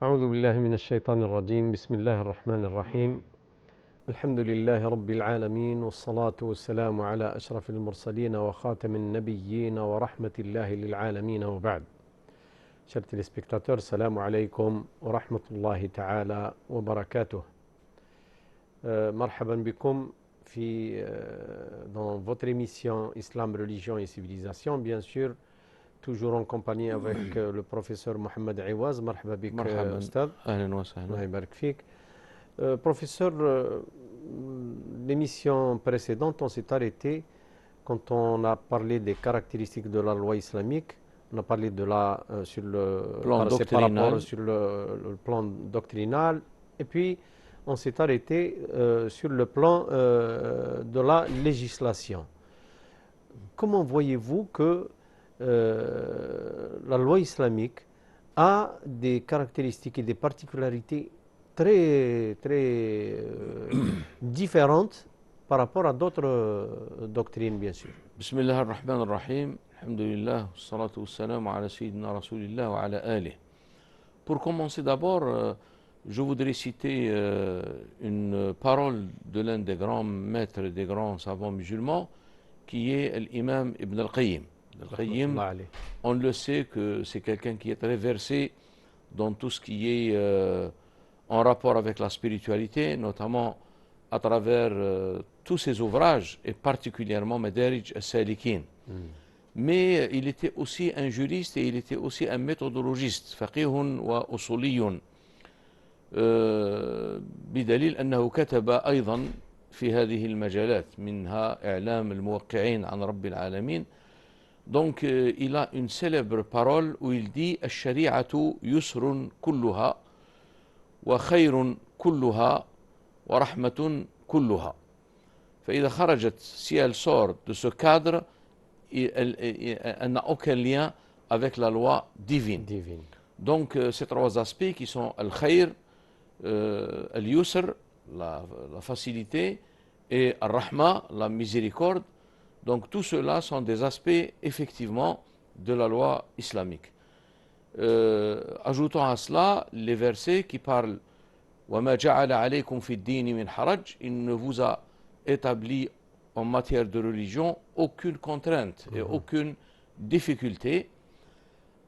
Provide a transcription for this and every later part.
أعوذ بالله من الشيطان الرجيم. بسم الله الرحمن الرحيم. الحمد لله رب العالمين، والصلاة والسلام على أشرف المرسلين وخاتم النبيين ورحمة الله للعالمين، وبعد. Chers téléspectateurs, salam alaykum wa rahmatullahi ta'ala wa barakatuh. Marhaban bikum dans votre émission Islam, religion et civilisation, bien sûr, toujours en compagnie avec le professeur Mohamed Aiwaz. Marhaba bik, Ustad. Ahlan wa sahlan. Allah yabarak fik. Professeur, l'émission précédente, on s'est arrêté quand on a parlé des caractéristiques de la loi islamique. On a parlé de sur le plan doctrinal. Sur le plan doctrinal. Et puis, on s'est arrêté sur le plan de la législation. Comment voyez-vous que la loi islamique a des caractéristiques et des particularités très différentes par rapport à d'autres doctrines, bien sûr. Bismillah ar-Rahman ar-Rahim. Alhamdulillah, salatu wassalam ala sayyidina Rasulillah wa ala alih. Pour commencer d'abord, je voudrais citer une parole de l'un des grands maîtres et des grands savants musulmans, qui est l'imam Ibn al-Qayyim. Al-Qayyim, on le sait que c'est quelqu'un qui est très versé dans tout ce qui est en rapport avec la spiritualité, notamment à travers tous ses ouvrages, et particulièrement Madarij as-Salikin. Mais il était aussi un juriste et il était aussi un méthodologiste, faqihun wa usuliyun, بدليل أنه كتب أيضا في هذه المجالات منها إعلام الموقعين عن رب العالمين. Donc il a une célèbre parole où il dit الشريعة يسر كلها وخير كلها ورحمة كلها. فإذا خرجت si elle sort de ce cadre, elle n'a aucun lien avec la loi divine. Donc ces trois aspects qui sont al-khayr, al-yusr, la facilité, et al-rahma, la miséricorde. Donc tout cela sont des aspects effectivement de la loi islamique. Ajoutons à cela les versets qui parlent وَمَا جَعَلَ عَلَيْكُمْ فِي الدِّينِ مِنْ حَرَجٍ. Il ne vous a établi en matière de religion aucune contrainte et aucune difficulté.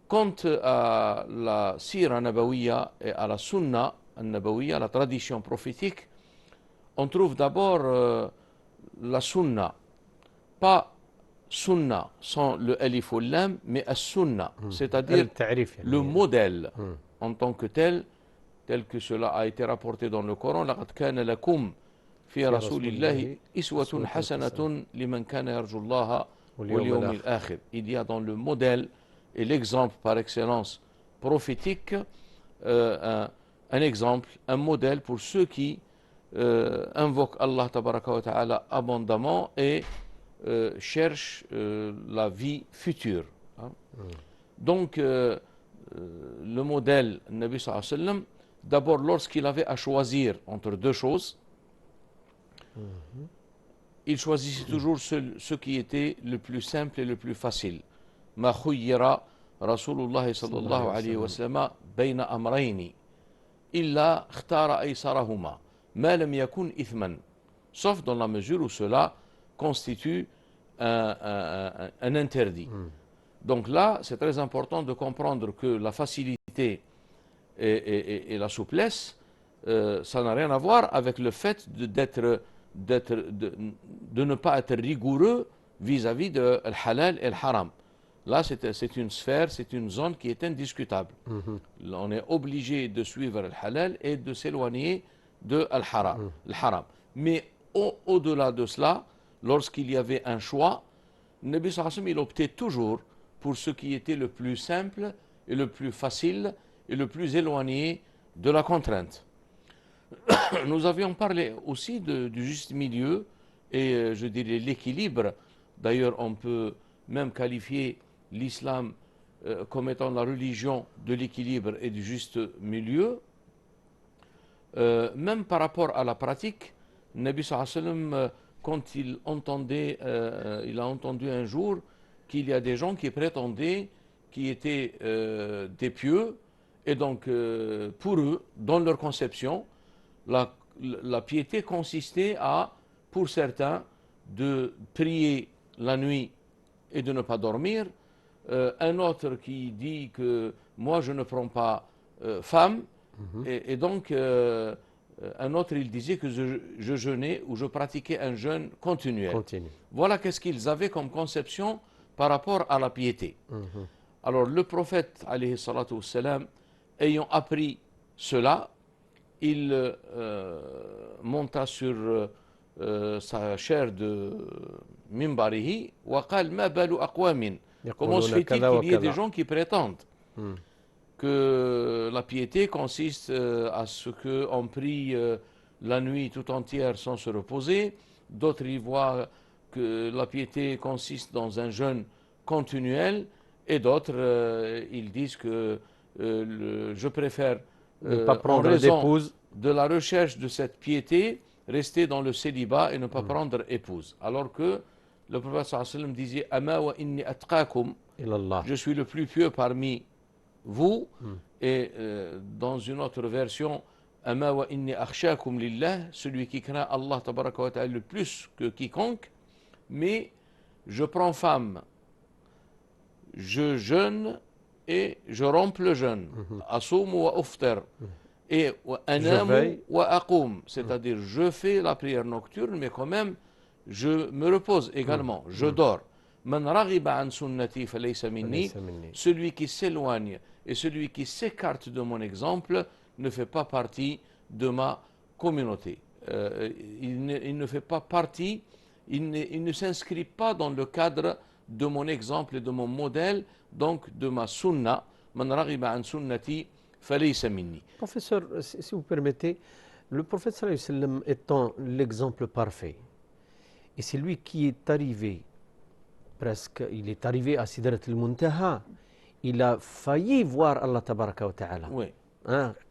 Quant à la sira nabawiya et à la sunna nabawiya, la tradition prophétique, on trouve d'abord la sunna, pas sunna sans le alif ou lam, mais as-sunna, c'est-à-dire le modèle en tant que tel que cela a été rapporté dans le Coran. لَقَدْ كَانَ لَكُمْ فِي رَسُولِ اللَّهِ إِسْوَةٌ حَسَنَةٌ لِمَنْ كَانَ يَرْجُو اللَّهَ وَالْيَوْمِ الْآخِرِ. Il y a dans le modèle et l'exemple par excellence prophétique un exemple, un modèle pour ceux qui invoquent Allah tabaraka wa ta'ala abondamment et cherchent la vie future. Donc le modèle Nabi sallallahu alayhi wa sallam, d'abord lorsqu'il avait à choisir entre deux choses, il choisissait toujours ce qui était le plus simple et le plus facile. ما خير رسول الله صلى الله عليه وسلم بين أمرين إلا اختار أيسرهما ما لم يكن إثما, sauf dans la mesure où cela constitue un interdit. Donc là, c'est très important de comprendre que la facilité et la souplesse, ça n'a rien à voir avec le fait de ne pas être rigoureux vis-à-vis de halal et le haram. Là, c'est une sphère, c'est une zone qui est indiscutable. On est obligé de suivre le halal et de s'éloigner de le haram. Mais au-delà de cela, lorsqu'il y avait un choix, Nabi sallallahu alayhi wa sallam, il optait toujours pour ce qui était le plus simple et le plus facile et le plus éloigné de la contrainte. Nous avions parlé aussi du juste milieu et je dirais l'équilibre. D'ailleurs, on peut même qualifier l'islam comme étant la religion de l'équilibre et du juste milieu. Même par rapport à la pratique, Nabi sallallahu alayhi wa sallam, quand il a entendu un jour qu'il y a des gens qui prétendaient, qui étaient des pieux Et donc, pour eux, dans leur conception, la piété consistait à, pour certains, de prier la nuit et de ne pas dormir. Un autre qui dit que moi je ne prends pas femme, et donc un autre il disait que je jeûnais ou je pratiquais un jeûne continuel. Continue. Voilà qu'est-ce qu'ils avaient comme conception par rapport à la piété. Alors le prophète, alayhi salatu wassalam, ayant appris cela, il monta sur sa chair de mimbarihi wa qal ma balu aqwamin. Comment se fait-il qu'il y ait des gens qui prétendent que la piété consiste à ce qu'on prie la nuit tout entière sans se reposer? D'autres y voient que la piété consiste dans un jeûne continuel, et d'autres ils disent que je préfère Ne pas en prendre raison d'épouse. de la recherche de cette piété rester dans le célibat et ne pas prendre épouse. Alors que le prophète sallallahu alayhi wa sallam disait Ama wa inni atqakum, Ilallah. je suis le plus pieux parmi vous. Et dans une autre version, Ama wa inni akhshakum lillah, celui qui craint Allah tabaraka wa ta'ala le plus que quiconque. Mais je prends femme, je jeûne et je romps le jeûne. Asum wa uftar. Et anamu wa aqum, c'est-à-dire je fais la prière nocturne, mais quand même je me repose également, je dors. Man raghiba an sunnati falaysa minni, celui qui s'éloigne et celui qui s'écarte de mon exemple ne fait pas partie de ma communauté. Il ne fait pas partie, il ne s'inscrit pas dans le cadre de mon exemple et de mon modèle, donc de ma sunna. Man raghiba an sunnati falaysa minni. Professeur, si vous permettez, le prophète sallallahu alayhi wa sallam étant l'exemple parfait, et c'est lui qui est arrivé presque, il est arrivé à Sidrat al-Muntaha, il a failli voir Allah tabaraka wa ta'ala. Oui.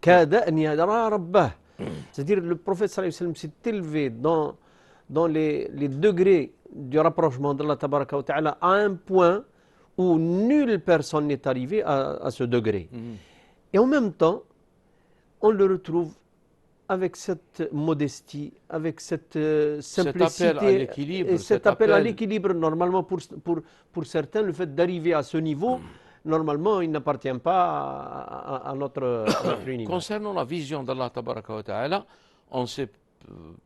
Kada an yara rabbah. C'est-à-dire le prophète sallallahu alayhi wa sallam s'est élevé dans les degrés du rapprochement d'Allah tabaraka wa ta'ala à un point où nulle personne n'est arrivé à ce degré. Et en même temps, on le retrouve avec cette modestie, avec cette simplicité, cet appel à l'équilibre. Normalement, pour certains, le fait d'arriver à ce niveau, normalement, il n'appartient pas à notre univers. Concernant la vision d'Allah tabaraka wa ta'ala, on sait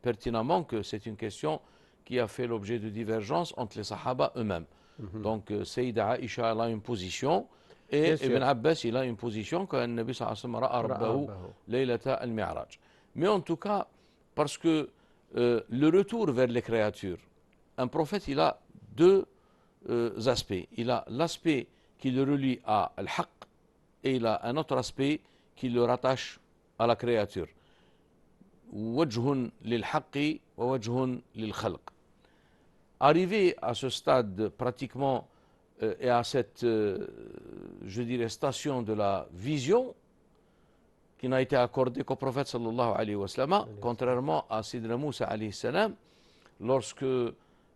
pertinemment que c'est une question qui a fait l'objet de divergences entre les sahaba eux-mêmes. Donc, Sayyida Aisha a une position, et Ibn Abbas il a une position quand le Nabi sallallahu alayhi wa sallam ra'a rabbahu laylata al-mi'raj. Mais en tout cas, parce que le retour vers les créatures, un prophète il a deux aspects. Il a l'aspect qui le relie à al-haqq, et il a un autre aspect qui le rattache à la créature. Wajhun lil-haqqi wa wajhun lil-khalq. Arrivé à ce stade pratiquement et à cette, je dirais, station de la vision qui n'a été accordée qu'au prophète sallallahu alayhi wa sallam, contrairement à Sidna Moussa alayhi salam, lorsque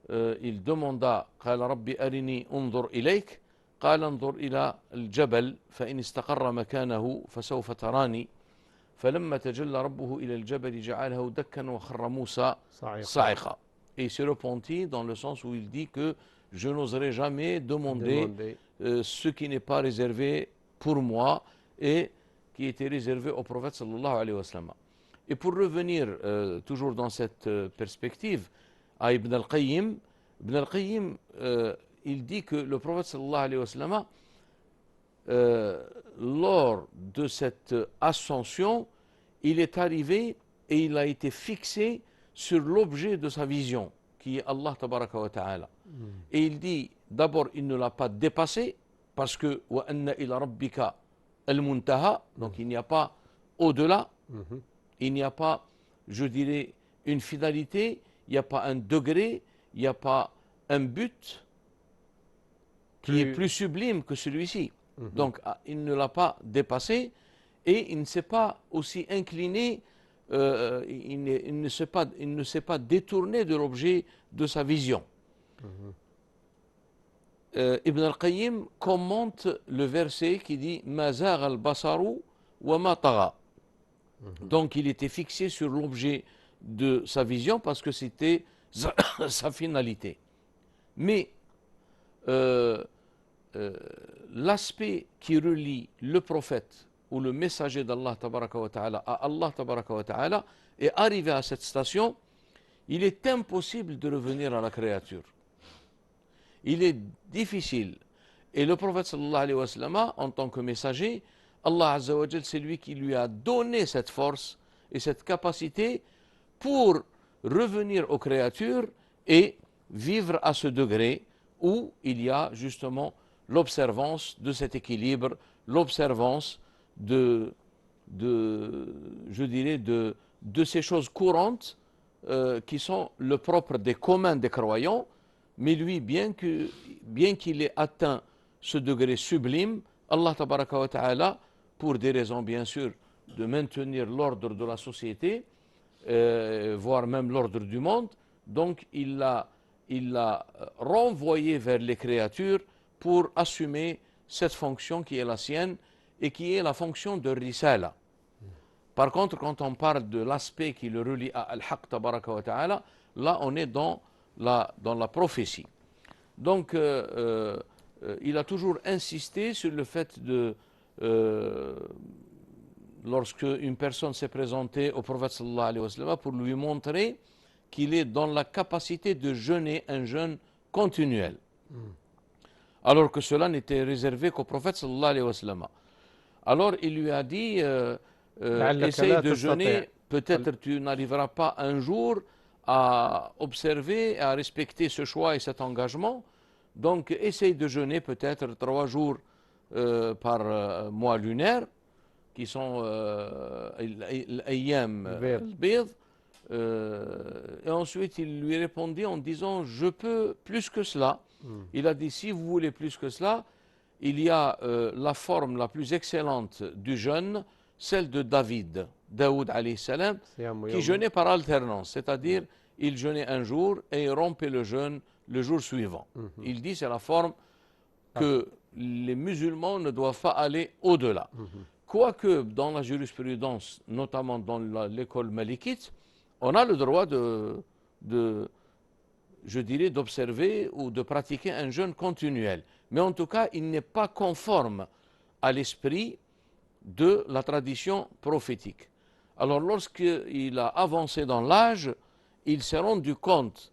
il demanda قال ربي أرني انظر إليك قال انظر إلى الجبل فإن استقر مكانه فسوف تراني فلما تجلى ربه إلى الجبل جعله دكا وخر موسى صاعقا. Et il s'est repenti dans le sens où il dit que je n'oserai jamais demander ce qui n'est pas réservé pour moi et qui était réservé au prophète sallallahu alayhi wa sallam. Et pour revenir toujours dans cette perspective à Ibn al-Qayyim, il dit que le prophète sallallahu alayhi wa sallam, lors de cette ascension, il est arrivé et il a été fixé sur l'objet de sa vision, qui est Allah tabaraka wa ta'ala. Et il dit, d'abord, il ne l'a pas dépassé, parce que wa anna ila rabbika al-muntaha, donc il n'y a pas au-delà, il n'y a pas, je dirais, une finalité, il n'y a pas un degré, il n'y a pas un but qui est plus sublime que celui-ci. Donc il ne l'a pas dépassé et il ne s'est pas aussi incliné, il ne s'est pas détourné de l'objet de sa vision. Ibn al-Qayyim commente le verset qui dit « Ma zagha al-basaru وما طغى. Donc il était fixé sur l'objet de sa vision parce que c'était sa finalité. Mais euh, l'aspect qui relie le prophète ou le messager d'Allah tabaraka wa ta'ala à Allah tabaraka wa ta'ala est arrivé à cette station, il est impossible de revenir à la créature. Il est difficile. Et le prophète sallallahu alayhi wa sallam, en tant que messager, Allah azza wa jal, c'est lui qui lui a donné cette force et cette capacité pour revenir aux créatures et vivre à ce degré où il y a justement l'observance de cet équilibre, l'observance je dirais, de ces choses courantes qui sont le propre des communs des croyants, mais lui, bien qu'il ait atteint ce degré sublime, Allah tabaraka wa ta'ala, pour des raisons bien sûr de maintenir l'ordre de la société, voire même l'ordre du monde, donc il l'a renvoyé vers les créatures pour assumer cette fonction qui est la sienne et qui est la fonction de risala. Par contre, quand on parle de l'aspect qui le relie à Al-Haq tabaraka wa ta'ala, là on est dans la prophétie. Donc il a toujours insisté sur le fait de lorsque une personne s'est présentée au prophète sallallahu alayhi wa sallam pour lui montrer qu'il est dans la capacité de jeûner un jeûne continuel. Alors que cela n'était réservé qu'au prophète sallallahu alayhi wa sallam. Alors il lui a dit essaye de jeûner, peut-être tu n'arriveras pas un jour à observer, à respecter ce choix et cet engagement. Donc essaye de jeûner peut-être 3 jours par mois lunaire, qui sont l'Ayyam al-Bid. Et ensuite il lui répondit en disant je peux plus que cela. Il a dit si vous voulez plus que cela, il y a la forme la plus excellente du jeûne, celle de Daoud alayhi salam, qui jeûnait par alternance, c'est-à-dire il jeûnait un jour et il rompait le jeûne le jour suivant. Il dit c'est la forme que les musulmans ne doivent pas aller au-delà. Quoique dans la jurisprudence, notamment dans l'école malikite, on a le droit je dirais, d'observer ou de pratiquer un jeûne continuel. Mais en tout cas, il n'est pas conforme à l'esprit de la tradition prophétique. Alors lorsqu'il a avancé dans l'âge, il s'est rendu compte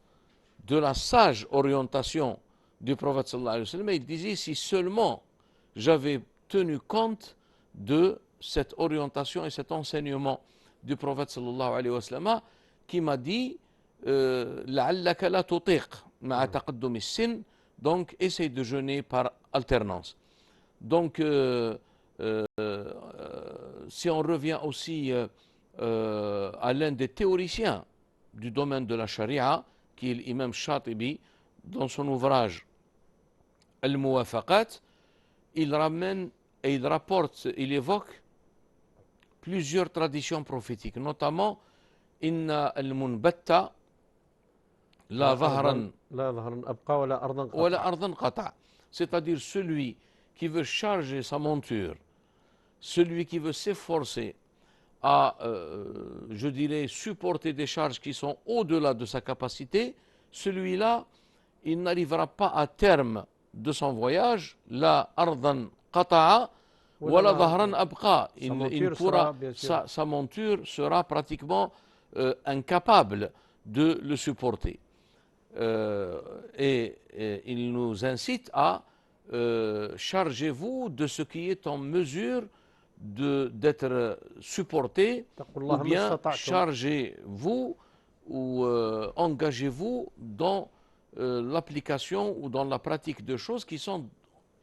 de la sage orientation du prophète sallallahu alayhi wa sallam. Il disait si seulement j'avais tenu compte de cette orientation et cet enseignement du prophète sallallahu alayhi wa sallam qui m'a dit لعلك لا تطيق مع تقدم السن, donc essaye de jeûner par alternance. Donc si on revient aussi à l'un des théoriciens du domaine de la charia, qui est l'imam Shatibi, dans son ouvrage Al-Muwafaqat, il ramène et il rapporte, il évoque plusieurs traditions prophétiques, notamment Inna al-munbatta la dhahran abqa wa la ardan qata', c'est-à-dire celui qui veut charger sa monture, celui qui veut s'efforcer à, je dirais, supporter des charges qui sont au-delà de sa capacité, celui-là, il n'arrivera pas à terme de son voyage, la ardan qata'a, wa la dhahran abqa. Sa monture sera pratiquement incapable de le supporter. Et il nous incite à chargez-vous de ce qui est en mesure d'être supporté, ou bien chargez-vous ou engagez-vous dans l'application ou dans la pratique de choses qui sont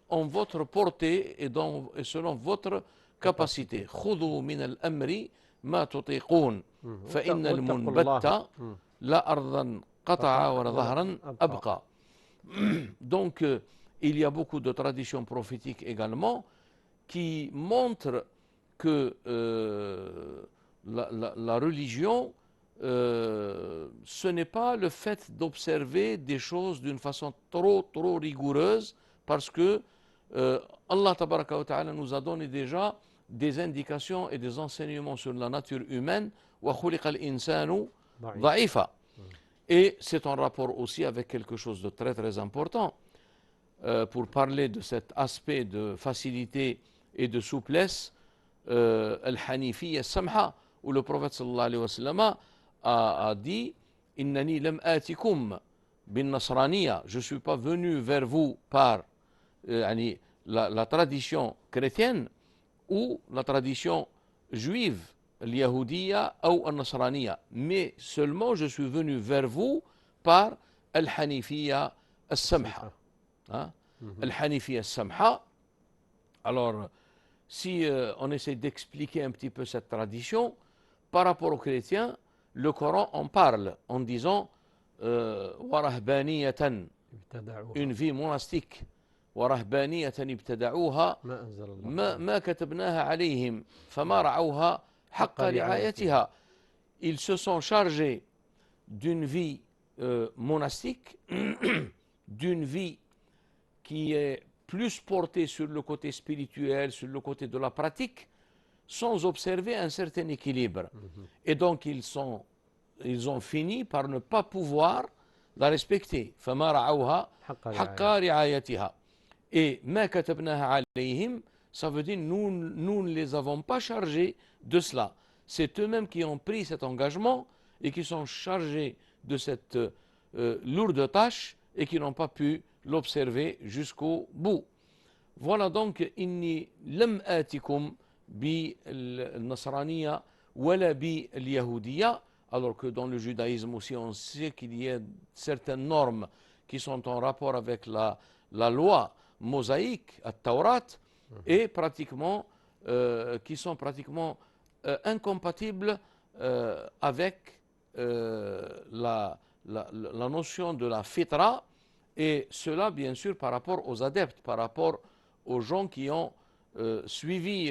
en votre portée et selon votre capacité. خذوا من الأمر ما تطيقون فإن المنبت لا أرضا قطع ولا ظهرا أبقى. Donc il y a beaucoup de traditions prophétiques également qui montrent que la religion, ce n'est pas le fait d'observer des choses d'une façon trop rigoureuse, parce que Allah tabaraka wa ta'ala nous a donné déjà des indications et des enseignements sur la nature humaine. وَخُلِقَ الْإِنسَانُ ضعيف. ضَعِيفًا. Et c'est en rapport aussi avec quelque chose de très très important. Pour parler de cet aspect de facilité et de souplesse, Al-Hanifiyya Samha, où le prophète sallallahu alayhi wa sallam a dit Innani lam atikum bin nasraniya, je ne suis pas venu vers vous par la tradition chrétienne ou la tradition juive, l'Yahoudiya ou al-Nasraniya, mais seulement je suis venu vers vous par Al-Hanifiyya Samha. Al-Hanifiyya Samha. Alors, si on essaie d'expliquer un petit peu cette tradition, par rapport aux chrétiens, le Coran en parle en disant Warahbaniyatan, une vie monastique. ورهبانية ابتدعوها ما كتبناها عليهم فما رعوها حق رعايتها. Ils se sont chargés d'une vie monastique, d'une vie qui est plus portée sur le côté spirituel, sur le côté de la pratique, sans observer un certain équilibre. Et donc ils ont fini par ne pas pouvoir la respecter. فما رعوها حق رعايتها. Et ma katabnaha alayhim, ça veut dire nous ne les avons pas chargés de cela. C'est eux-mêmes qui ont pris cet engagement et qui sont chargés de cette lourde tâche et qui n'ont pas pu l'observer jusqu'au bout. Voilà donc inni lam atikum bi al-nasraniya wala bi al-yahoudiya, alors que dans le judaïsme aussi on sait qu'il y a certaines normes qui sont en rapport avec la loi mosaïque, à Taurat, et pratiquement, qui sont pratiquement incompatibles avec la notion de la fitra, et cela bien sûr par rapport aux adeptes, par rapport aux gens qui ont suivi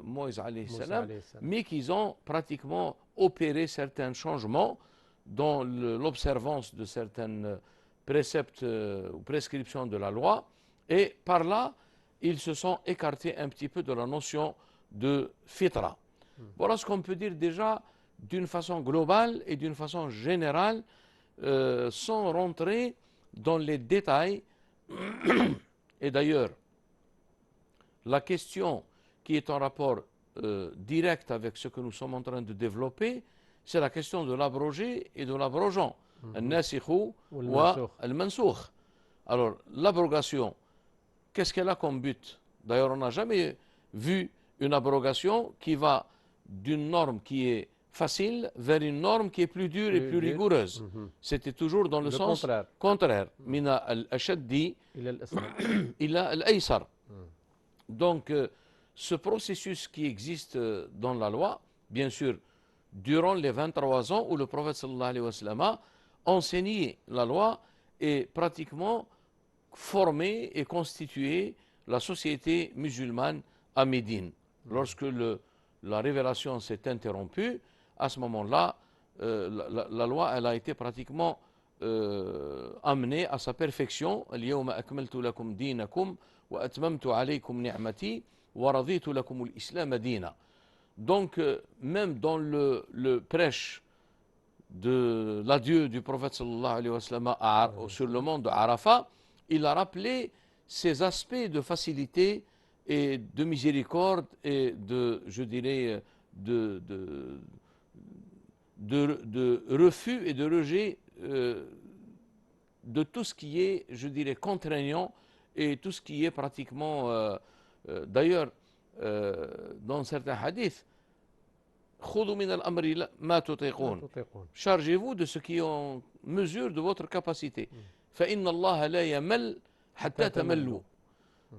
Moïse alayhi salam, mais qui ont pratiquement opéré certains changements dans l'observance de certains préceptes ou prescriptions de la loi. Et par là, ils se sont écartés un petit peu de la notion de fitra. Voilà ce qu'on peut dire déjà d'une façon globale et d'une façon générale, sans rentrer dans les détails. Et d'ailleurs, la question qui est en rapport direct avec ce que nous sommes en train de développer, c'est la question de l'abrogé et de l'abrogeant. Al-nasikh ou al-mansoukh. Alors, l'abrogation, qu'est-ce qu'elle a comme but? D'ailleurs, on n'a jamais vu une abrogation qui va d'une norme qui est facile vers une norme qui est plus dure et plus rigoureuse. C'était toujours dans le sens contraire. Mina al-ashaddi ila al-aysar. Donc, ce processus qui existe dans la loi, bien sûr, durant les 23 ans où le prophète sallallahu alayhi wa sallam a enseigné la loi et pratiquement formé et constitué la société musulmane à Médine. Lorsque la révélation s'est interrompue, à ce moment-là, la loi elle a été pratiquement amenée à sa perfection. Al-yawma akmaltu lakum dinakum wa atmamtu alaykum ni'mati wa raditu lakum al-islam dina. Donc, même dans le prêche de l'adieu du prophète sallallahu alayhi wa sallam sur le mont de Arafat, il a rappelé ces aspects de facilité et de miséricorde et de, je dirais, de refus et de rejet de tout ce qui est, je dirais, contraignant et tout ce qui est pratiquement, d'ailleurs, dans certains hadiths, chargez-vous de ce qui est en mesure de votre capacité.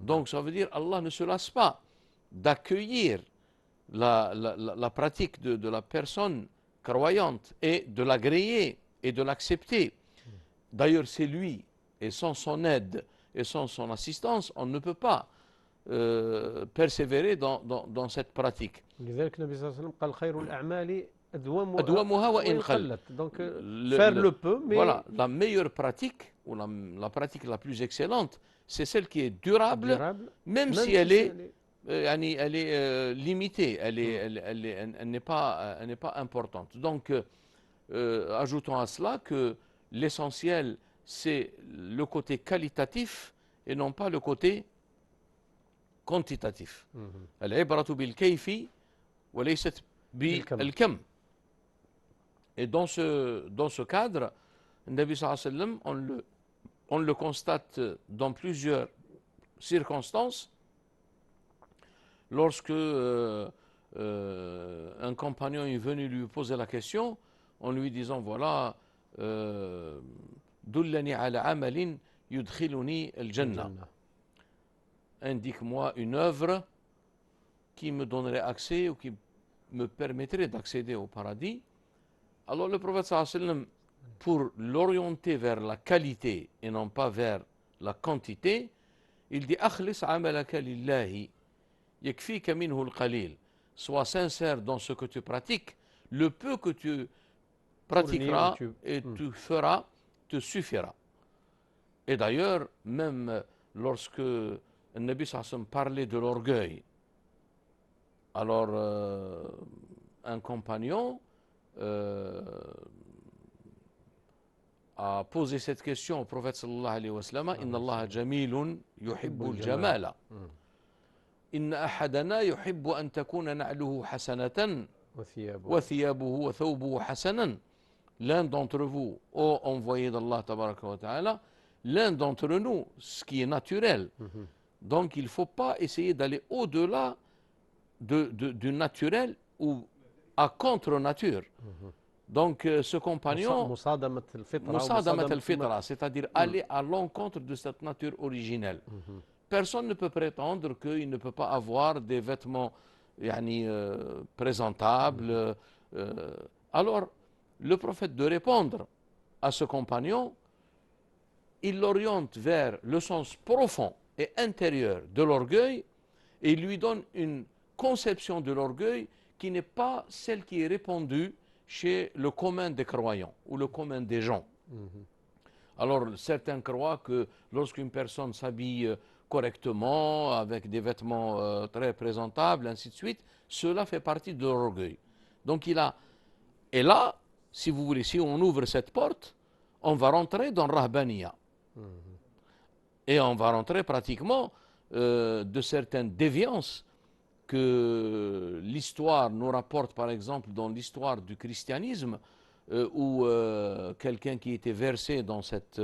Donc ça veut dire Allah ne se lasse pas d'accueillir la pratique de la personne croyante et de l'agréer et de l'accepter. D'ailleurs c'est lui, et sans son aide et sans son assistance, on ne peut pas persévérer dans cette pratique. لذلك النبي صلى الله عليه وسلم قال خير الأعمال أدومها وإن قل. Donc faire le peu, mais voilà, la meilleure pratique ou la pratique la plus excellente, c'est celle qui est durable, même si elle est elle est limitée, elle n'est pas importante. Donc, ajoutons à cela que l'essentiel, c'est le côté qualitatif et non pas le côté quantitatif. العبرة بالكيف وليست بالكم. Et dans ce cadre, le Nabi sallallahu alayhi wa sallam, on le constate dans plusieurs circonstances. Lorsque un compagnon est venu lui poser la question, en lui disant voilà, dullani ala amalin yudkhiluni al-jannah. Indique-moi une œuvre qui me donnerait accès ou qui me permettrait d'accéder au paradis. Alors le prophète sallallahu alayhi wa sallam, pour l'orienter vers la qualité et non pas vers la quantité, il dit akhlis amalaka lillahi yakfika minhu al-qalil. Sois sincère dans ce que tu pratiques, le peu que tu pratiqueras et tu feras te suffira. Et d'ailleurs, même lorsque le Nabi sallallahu alayhi wa sallam parlait de l'orgueil, alors un compagnon a posé cette question au prophète sallallahu alayhi wa sallam, inna Allah jamilun yuhibbul jamala. Inna ahadana yuhibbu an takuna na'luhu hasanatan wa thiyabuhu wa thawbuhu hasanan. L'un d'entre vous, ô envoyé d'Allah tabaraka wa ta'ala, l'un d'entre nous, ce qui est naturel. Donc il ne faut pas essayer d'aller au-delà du naturel ou à contre-nature. Donc ce compagnon, c'est-à-dire aller à l'encontre de cette nature originelle. Personne ne peut prétendre qu'il ne peut pas avoir des vêtements présentables. Alors, le prophète de répondre à ce compagnon, il l'oriente vers le sens profond et intérieur de l'orgueil et il lui donne une conception de l'orgueil qui n'est pas celle qui est répandue chez le commun des croyants ou le commun des gens. Alors certains croient que lorsqu'une personne s'habille correctement, avec des vêtements très présentables, ainsi de suite, cela fait partie de l'orgueil. Donc et là, si vous voulez, si on ouvre cette porte, on va rentrer dans Rahbaniya. Et on va rentrer pratiquement de certaines déviances que l'histoire nous rapporte, par exemple, dans l'histoire du christianisme, où quelqu'un qui était versé dans cette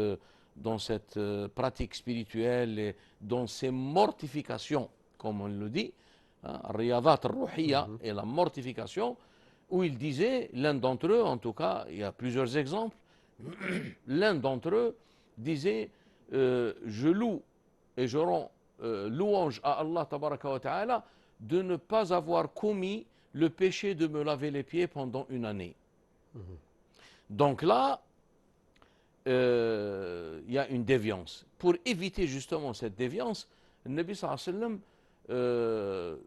pratique spirituelle et dans ces mortifications, comme on le dit, riyadat al-ruhiyya et la mortification, où il disait, l'un d'entre eux, en tout cas, il y a plusieurs exemples, l'un d'entre eux disait je loue et je rends louange à Allah tabaraka wa ta'ala de ne pas avoir commis le péché de me laver les pieds pendant une année. Donc là, il y a une déviance. Pour éviter justement cette déviance, le Nabi sallallahu alayhi wa sallam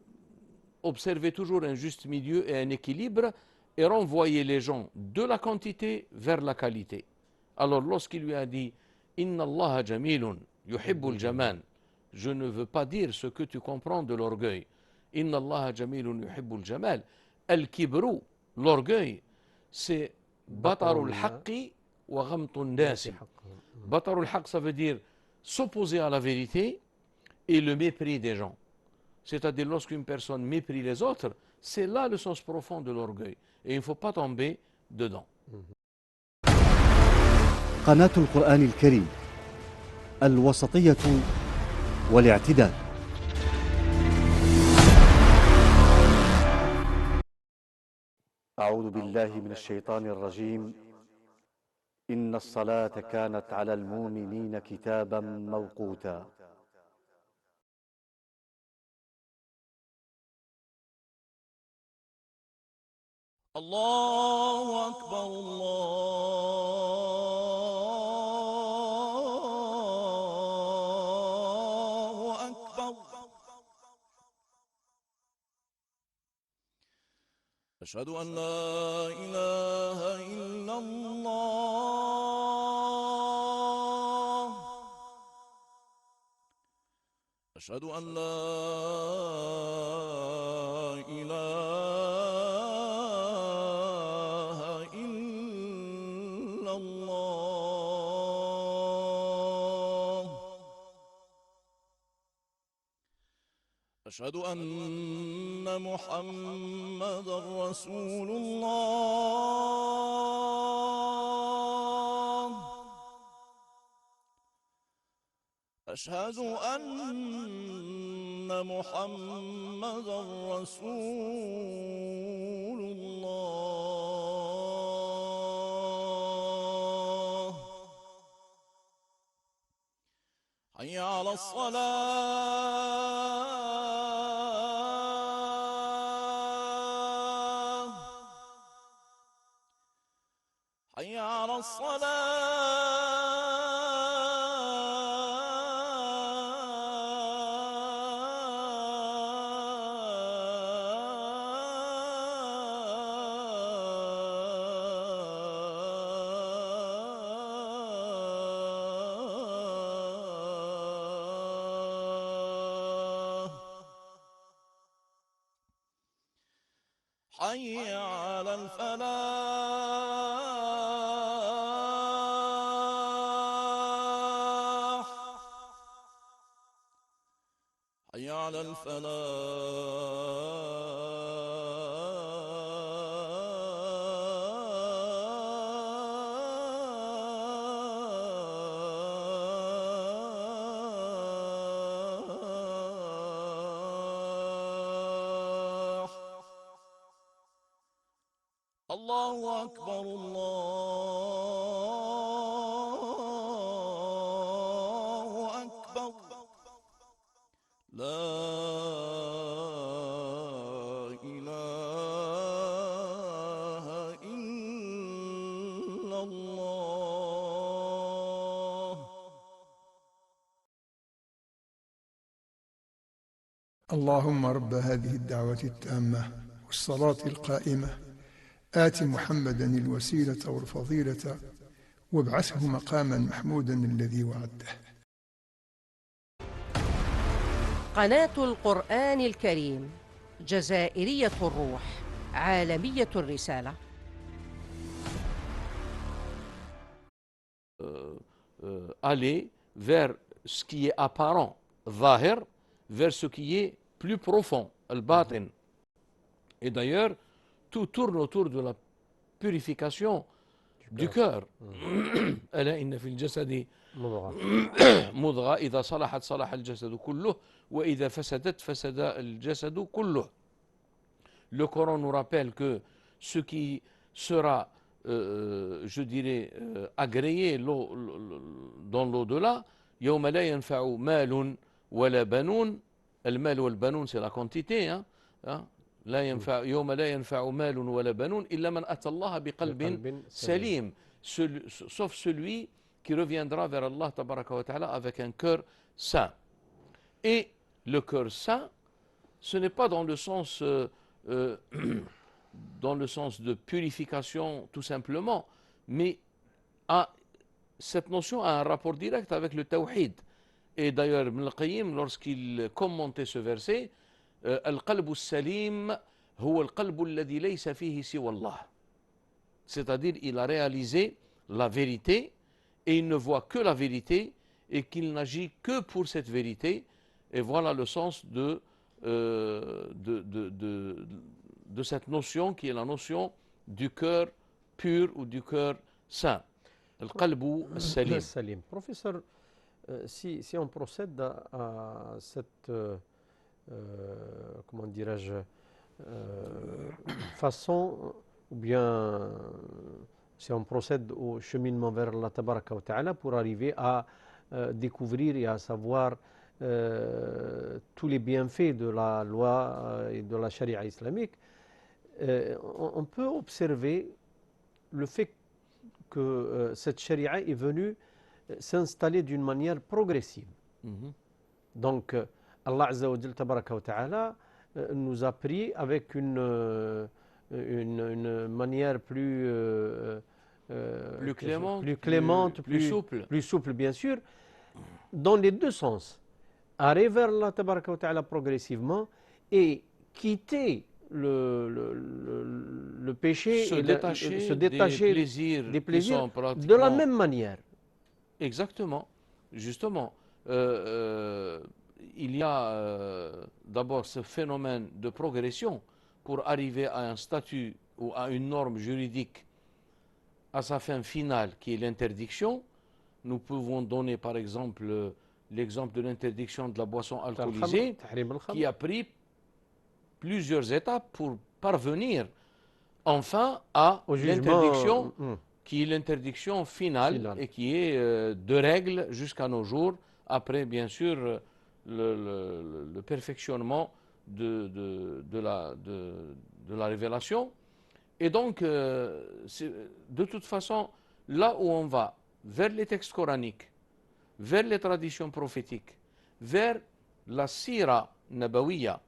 observait toujours un juste milieu et un équilibre et renvoyait les gens de la quantité vers la qualité. Alors lorsqu'il lui a dit « Inna Allah jamilun yuhibbul jaman » je ne veux pas dire ce que tu comprends de l'orgueil. « Inna Allah jamilun yuhibbul jamal » Al-kibru, l'orgueil, c'est « batarul haqqi wa ghamtun nasi » Batarul haqq, ça veut dire s'opposer à la vérité et le mépris des gens. C'est-à-dire lorsqu'une personne méprise les autres, c'est là le sens profond de l'orgueil. Et il ne faut pas tomber dedans. قناة القرآن الكريم الوسطية والاعتدال. أعوذ بالله من الشيطان الرجيم. إن الصلاة كانت على المؤمنين كتابا موقوتا. الله أكبر الله أكبر. أشهد أن لا إله إلا الله. أشهد أن لا أشهد أن محمد رسول الله أشهد أن محمد رسول الله حي على الصلاة حي على الصلاة حي على الفلاح حي على الفلاح الله أكبر الله أكبر لا إله إلا الله اللهم رب هذه الدعوة التامة والصلاة القائمة آت محمدا الوسيلة والفضيلة وابعثه مقاما محمودا الذي وعده. قناة القرآن الكريم جزائرية الروح عالمية الرسالة. Aller vers ce qui est apparent, zahir, vers ce qui est plus profond, al-batin. Et d'ailleurs, tout tourne autour de la purification du cœur. ألا إن في الجسد مضغة إذا صلحت صلح الجسد كله وإذا فسدت فسد الجسد كله. Le Coran nous rappelle que ce qui sera, je dirais, agréé dans l'au-delà, يوم لا ينفع مال ولا بنون. المال والبنون c'est la quantité, hein. لا ينفع يوم لا ينفع مال ولا بنون إلا من أتى الله بقلب سليم, sauf celui qui reviendra vers Allah tabaraka wa ta'ala avec un cœur saint. Et le cœur saint, ce n'est pas dans le sens de purification tout simplement, mais cette notion a un rapport direct avec le tawhid. Et d'ailleurs, Ibn al-Qayyim, lorsqu'il commentait ce verset, القلب السليم هو القلب الذي ليس فيه سوى الله. C'est-à-dire, il a réalisé la vérité et il ne voit que la vérité et qu'il n'agit que pour cette vérité. Et voilà le sens de cette notion qui est la notion du cœur pur ou du cœur saint. القلب السليم. Professeur, si on procède à cette comment dirais-je, façon, ou bien si on procède au cheminement vers Allah tabaraka wa ta'ala pour arriver à découvrir et à savoir tous les bienfaits de la loi et de la charia islamique, on peut observer le fait que cette charia est venue s'installer d'une manière progressive. Donc Allah Azza wa Jal tabaraka wa ta'ala nous a pris avec une manière plus clémente, plus souple bien sûr, dans les deux sens. Aller vers Allah tabaraka wa ta'ala progressivement et quitter le péché, se détacher des plaisirs de la même manière. Exactement, justement. il y a d'abord ce phénomène de progression pour arriver à un statut ou à une norme juridique à sa fin finale qui est l'interdiction. Nous pouvons donner par exemple l'exemple de l'interdiction de la boisson alcoolisée تحريم الخمر. qui a pris plusieurs étapes pour parvenir enfin à Au l'interdiction jugement. qui est l'interdiction finale Finale. et qui est de règle jusqu'à nos jours, après bien sûr le perfectionnement de la révélation. Et donc, de toute façon, là où on va, vers les textes coraniques, vers les traditions prophétiques, vers la sira nabawiya,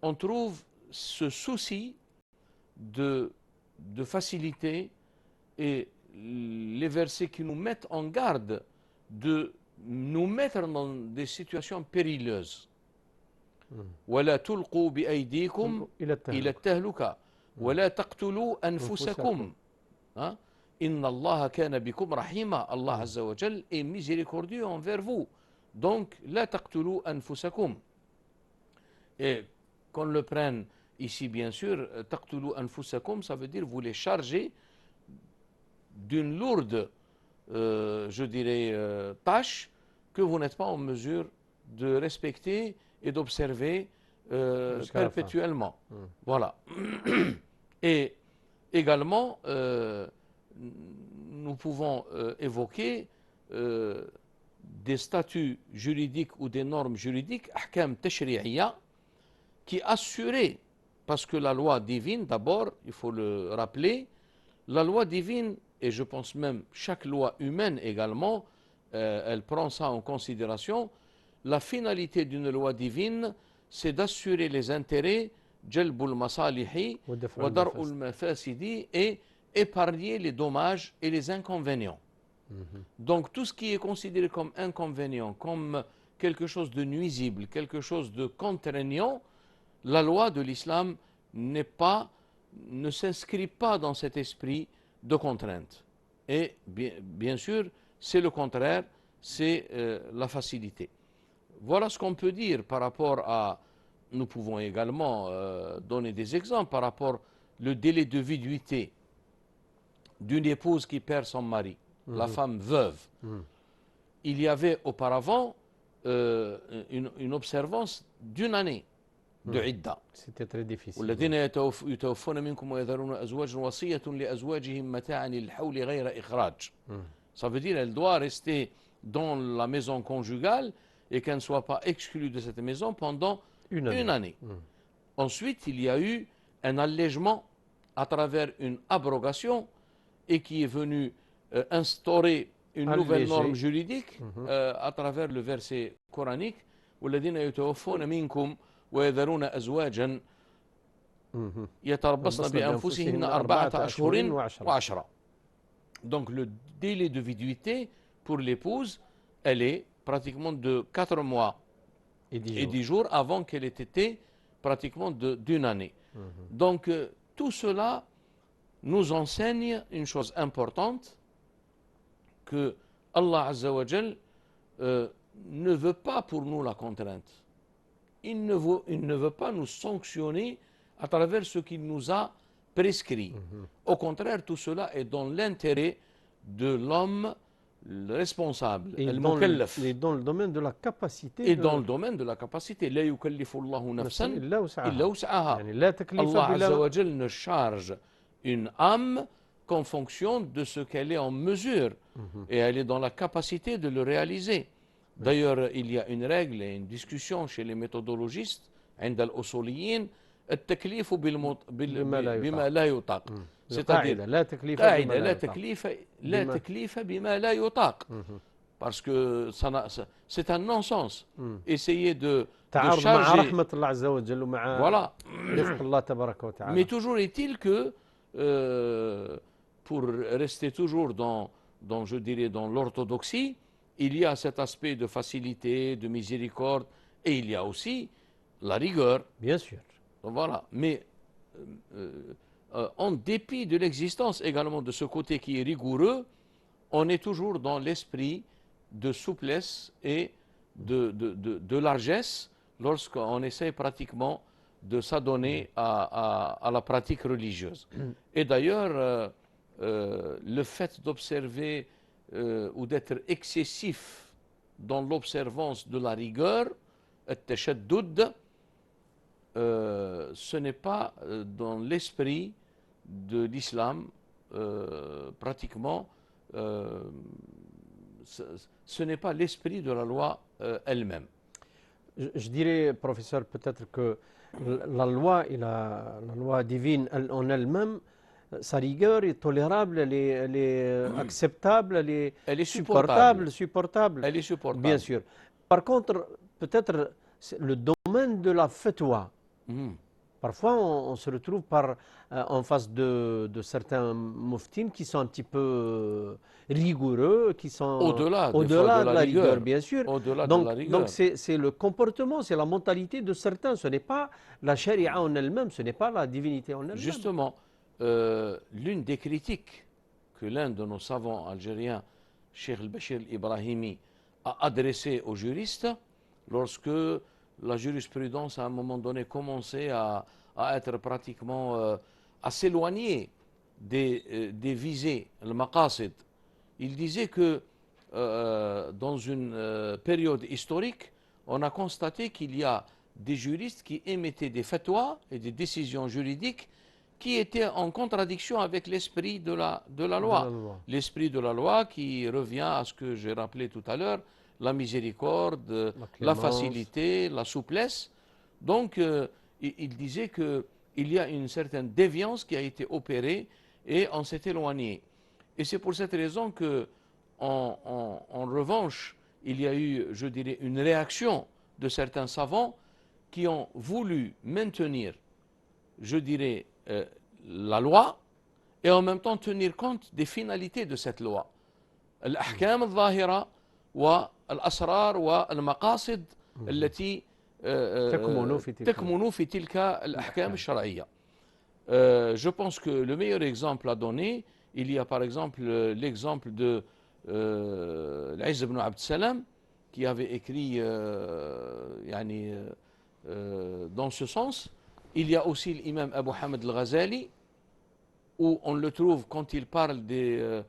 on trouve ce souci de facilité et les versets qui nous mettent en garde de nous mettre dans des situations périlleuses. ولا تلقوا بأيديكم إلى إلى التهلكة. التهلكة ولا تقتلوا أنفسكم hein? إن الله كان بكم رحيما. Allah Azza wa Jal est miséricordieux envers vous. Donc, لا تقتلوا أنفسكم. Et qu'on le prenne ici, bien sûr, تقتلوا أنفسكم, ça veut dire vous les chargez d'une lourde, je dirais, tâche que vous n'êtes pas en mesure de respecter et d'observer Jusqu'à la fin. perpétuellement. Voilà. Et également, nous pouvons évoquer des statuts juridiques ou des normes juridiques, ahkam tashri'iyya, qui assuraient, parce que la loi divine, d'abord, il faut le rappeler, la loi divine, et je pense même chaque loi humaine également, elle prend ça en considération. La finalité d'une loi divine, c'est d'assurer les intérêts, jalbul masalihi, wa dar'ul mafasidi, et épargner les dommages et les inconvénients. Donc tout ce qui est considéré comme inconvénient, comme quelque chose de nuisible, quelque chose de contraignant, la loi de l'islam ne s'inscrit pas dans cet esprit de contrainte. Et bien sûr, c'est le contraire, c'est la facilité. Voilà ce qu'on peut dire par rapport à... Nous pouvons également donner des exemples par rapport au délai de viduité d'une épouse qui perd son mari, la femme veuve. Il y avait auparavant une observance d'une année de idda. C'était très difficile. والذين يتوفون منكم ويذرون أزواجا وصية لأزواجهم متاعا للحول غير إخراج. Ça veut dire qu'elle doit rester dans la maison conjugale et qu'elle ne soit pas exclue de cette maison pendant une année. Ensuite, il y a eu un allègement à travers une abrogation et qui est venu instaurer une nouvelle norme juridique à travers le verset coranique والذين يتوفون منكم ويذرون أزواجا يتربصن بأنفسهن 4 أشهر وعشرة. Donc le délai de viduité pour l'épouse, elle est pratiquement de 4 mois et 10 jours avant qu'elle ait été pratiquement d'une année. Donc tout cela nous enseigne une chose importante, que Allah Azza wa Jal ne veut pas pour nous la contrainte. Il ne veut pas nous sanctionner à travers ce qu'il nous a prescrit. Au contraire, tout cela est dans l'intérêt de l'homme responsable, et dans le domaine de la capacité. Et dans le domaine de la capacité. لا يكلف الله نفسا إلا وسعها. Allah Azza wa Jal ne charge une âme qu'en fonction de ce qu'elle est en mesure. Et elle est dans la capacité de le réaliser. D'ailleurs, il y a une règle et une discussion chez les méthodologistes, عند الأصوليين, التكليف بما لا يطاق. C'est-à-dire, لا تكليف بما لا يطاق. Parce que c'est un non-sens. Essayer de charger... مع رحمة الله عز وجل ومع Voilà. رزق الله تبارك وتعالى. Mais toujours est-il que, pour rester toujours je dirais, dans l'orthodoxie, il y a cet aspect de facilité, de miséricorde, et il y a aussi la rigueur. Bien sûr. Voilà. Mais en dépit de l'existence également de ce côté qui est rigoureux, on est toujours dans l'esprit de souplesse et de largesse lorsqu'on essaie pratiquement de s'adonner à la pratique religieuse. Et d'ailleurs, le fait d'observer ou d'être excessif dans l'observance de la rigueur, التشدد, ce n'est pas dans l'esprit de l'islam, pratiquement, ce n'est pas l'esprit de la loi elle-même. Je dirais, professeur, peut-être que la loi et la loi divine en elle-même, sa rigueur est tolérable, elle est acceptable, Elle est supportable, Elle est supportable. bien sûr. Par contre, peut-être le domaine de la fatwa. Parfois, on se retrouve en face de certains muftines qui sont un petit peu rigoureux, qui sont Au-delà de la rigueur, bien sûr. Au-delà de Donc, la rigueur. donc c'est le comportement, c'est la mentalité de certains. Ce n'est pas la charia en elle-même, ce n'est pas la divinité en elle-même. Justement, l'une des critiques que l'un de nos savants algériens, Cheikh El-Bachir Ibrahimi, a adressée aux juristes, lorsque la jurisprudence à un moment donné commençait à être pratiquement à s'éloigner des visées, le maqasid. Il disait que dans une période historique, on a constaté qu'il y a des juristes qui émettaient des fatwas et des décisions juridiques qui étaient en contradiction avec l'esprit de la loi. L'esprit de la loi qui revient à ce que j'ai rappelé tout à l'heure, la miséricorde, la facilité, la souplesse. Donc, il disait qu'il y a une certaine déviance qui a été opérée et on s'est éloigné. Et c'est pour cette raison que, en revanche, il y a eu, je dirais, une réaction de certains savants qui ont voulu maintenir, je dirais, la loi et en même temps tenir compte des finalités de cette loi. الأحكام الظاهرة والأسرار والمقاصد التي تكمن في تلك الأحكام الشرعية. Je pense que le meilleur exemple à donner, il y a par exemple l'exemple de l'Izz ibn Abd Salam qui avait écrit dans ce sens. Il y a aussi l'imam Abu Hamid al-Ghazali, où on le trouve quand il parle des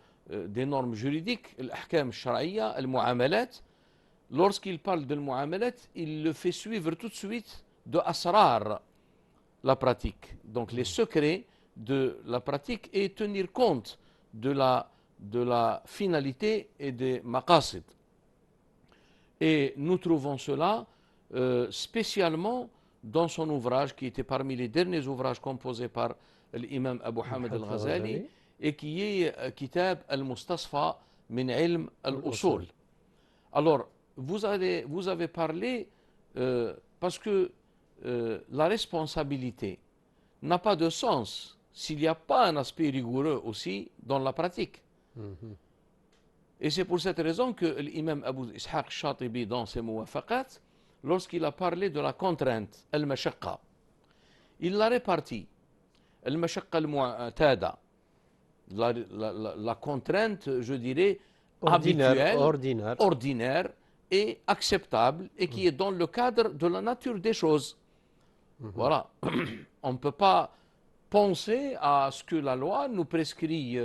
normes juridiques, l'ahkam al-shar'iyya, al-mu'amalat. Lorsqu'il parle de mu'amalat, il le fait suivre tout de suite de asrar, la pratique. Donc les secrets de la pratique et tenir compte de la finalité et des maqasid. Et nous trouvons cela spécialement dans son ouvrage qui était parmi les derniers ouvrages composés par l'imam Abu Hamid al-Ghazali et qui est Kitab al-Mustasfa min ilm al-Usul. Alors, vous avez parlé parce que la responsabilité n'a pas de sens s'il n'y a pas un aspect rigoureux aussi dans la pratique. Et c'est pour cette raison que l'imam Abu Ishaq Shatibi, dans ses Muwafaqat, lorsqu'il a parlé de la contrainte, al-mashaqqa, il l'a réparti. Al-mashaqqa al-mu'tada, la contrainte, je dirais, habituelle, ordinaire et acceptable, et qui est dans le cadre de la nature des choses. Voilà. On ne peut pas penser à ce que la loi nous prescrit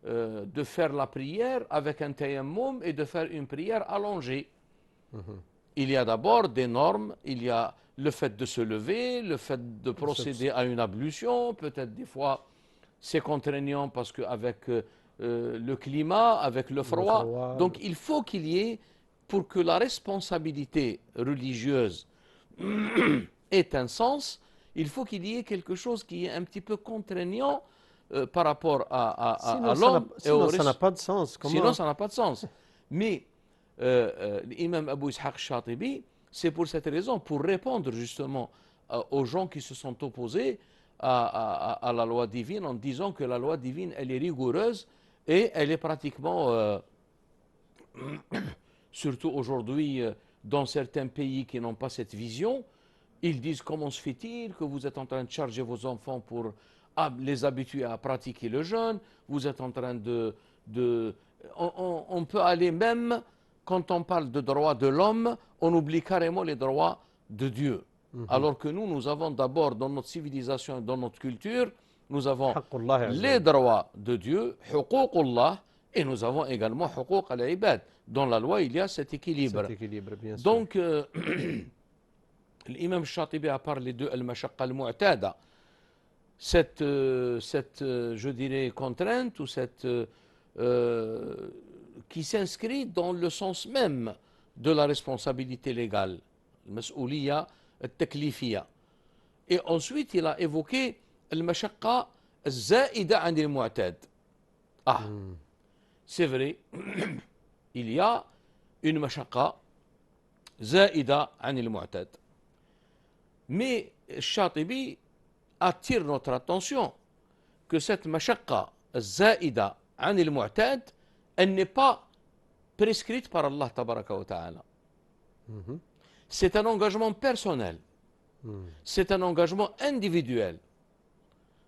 de faire la prière avec un tayammum et de faire une prière allongée. Il y a d'abord des normes, il y a le fait de se lever, le fait de procéder à une ablution, peut-être des fois c'est contraignant parce qu'avec le climat, avec le froid, donc il faut qu'il y ait, pour que la responsabilité religieuse ait un sens, il faut qu'il y ait quelque chose qui est un petit peu contraignant par rapport à l'homme. Sinon, ça n'a pas de sens. Sinon, ça n'a pas de sens. Mais l'imam Abu Ishaq Shatibi, c'est pour cette raison, pour répondre justement aux gens qui se sont opposés à la loi divine, en disant que la loi divine, elle est rigoureuse et elle est pratiquement, surtout aujourd'hui, dans certains pays qui n'ont pas cette vision, ils disent comment se fait-il que vous êtes en train de charger vos enfants pour les habituer à pratiquer le jeûne, vous êtes en train on peut aller même quand on parle de droits de l'homme, on oublie carrément les droits de Dieu. Alors que nous avons d'abord dans notre civilisation et dans notre culture, nous avons حق الله عز les وجل. droits de Dieu, حقوق et nous avons également حقوق al-ibad. Dans la loi, il y a cet équilibre. Cet équilibre, bien sûr. Donc, l'imam Shatibi a parlé de al-mashaqqa al-mu'tada. Cette, je dirais, contrainte ou cette qui s'inscrit dans le sens même de la responsabilité légale, al-mas'ouliya al-taklifiyya. Et ensuite, il a évoqué al-mashaqqa al-za'ida 'an al-mu'tad. Ah, c'est vrai, il y a une mashaqqa za'ida 'an al-mu'tad. Mais Shatibi attire notre attention que cette mashaqqa za'ida 'an al-mu'tad, elle n'est pas prescrite par Allah tabaraka wa ta'ala. C'est un engagement personnel. C'est un engagement individuel.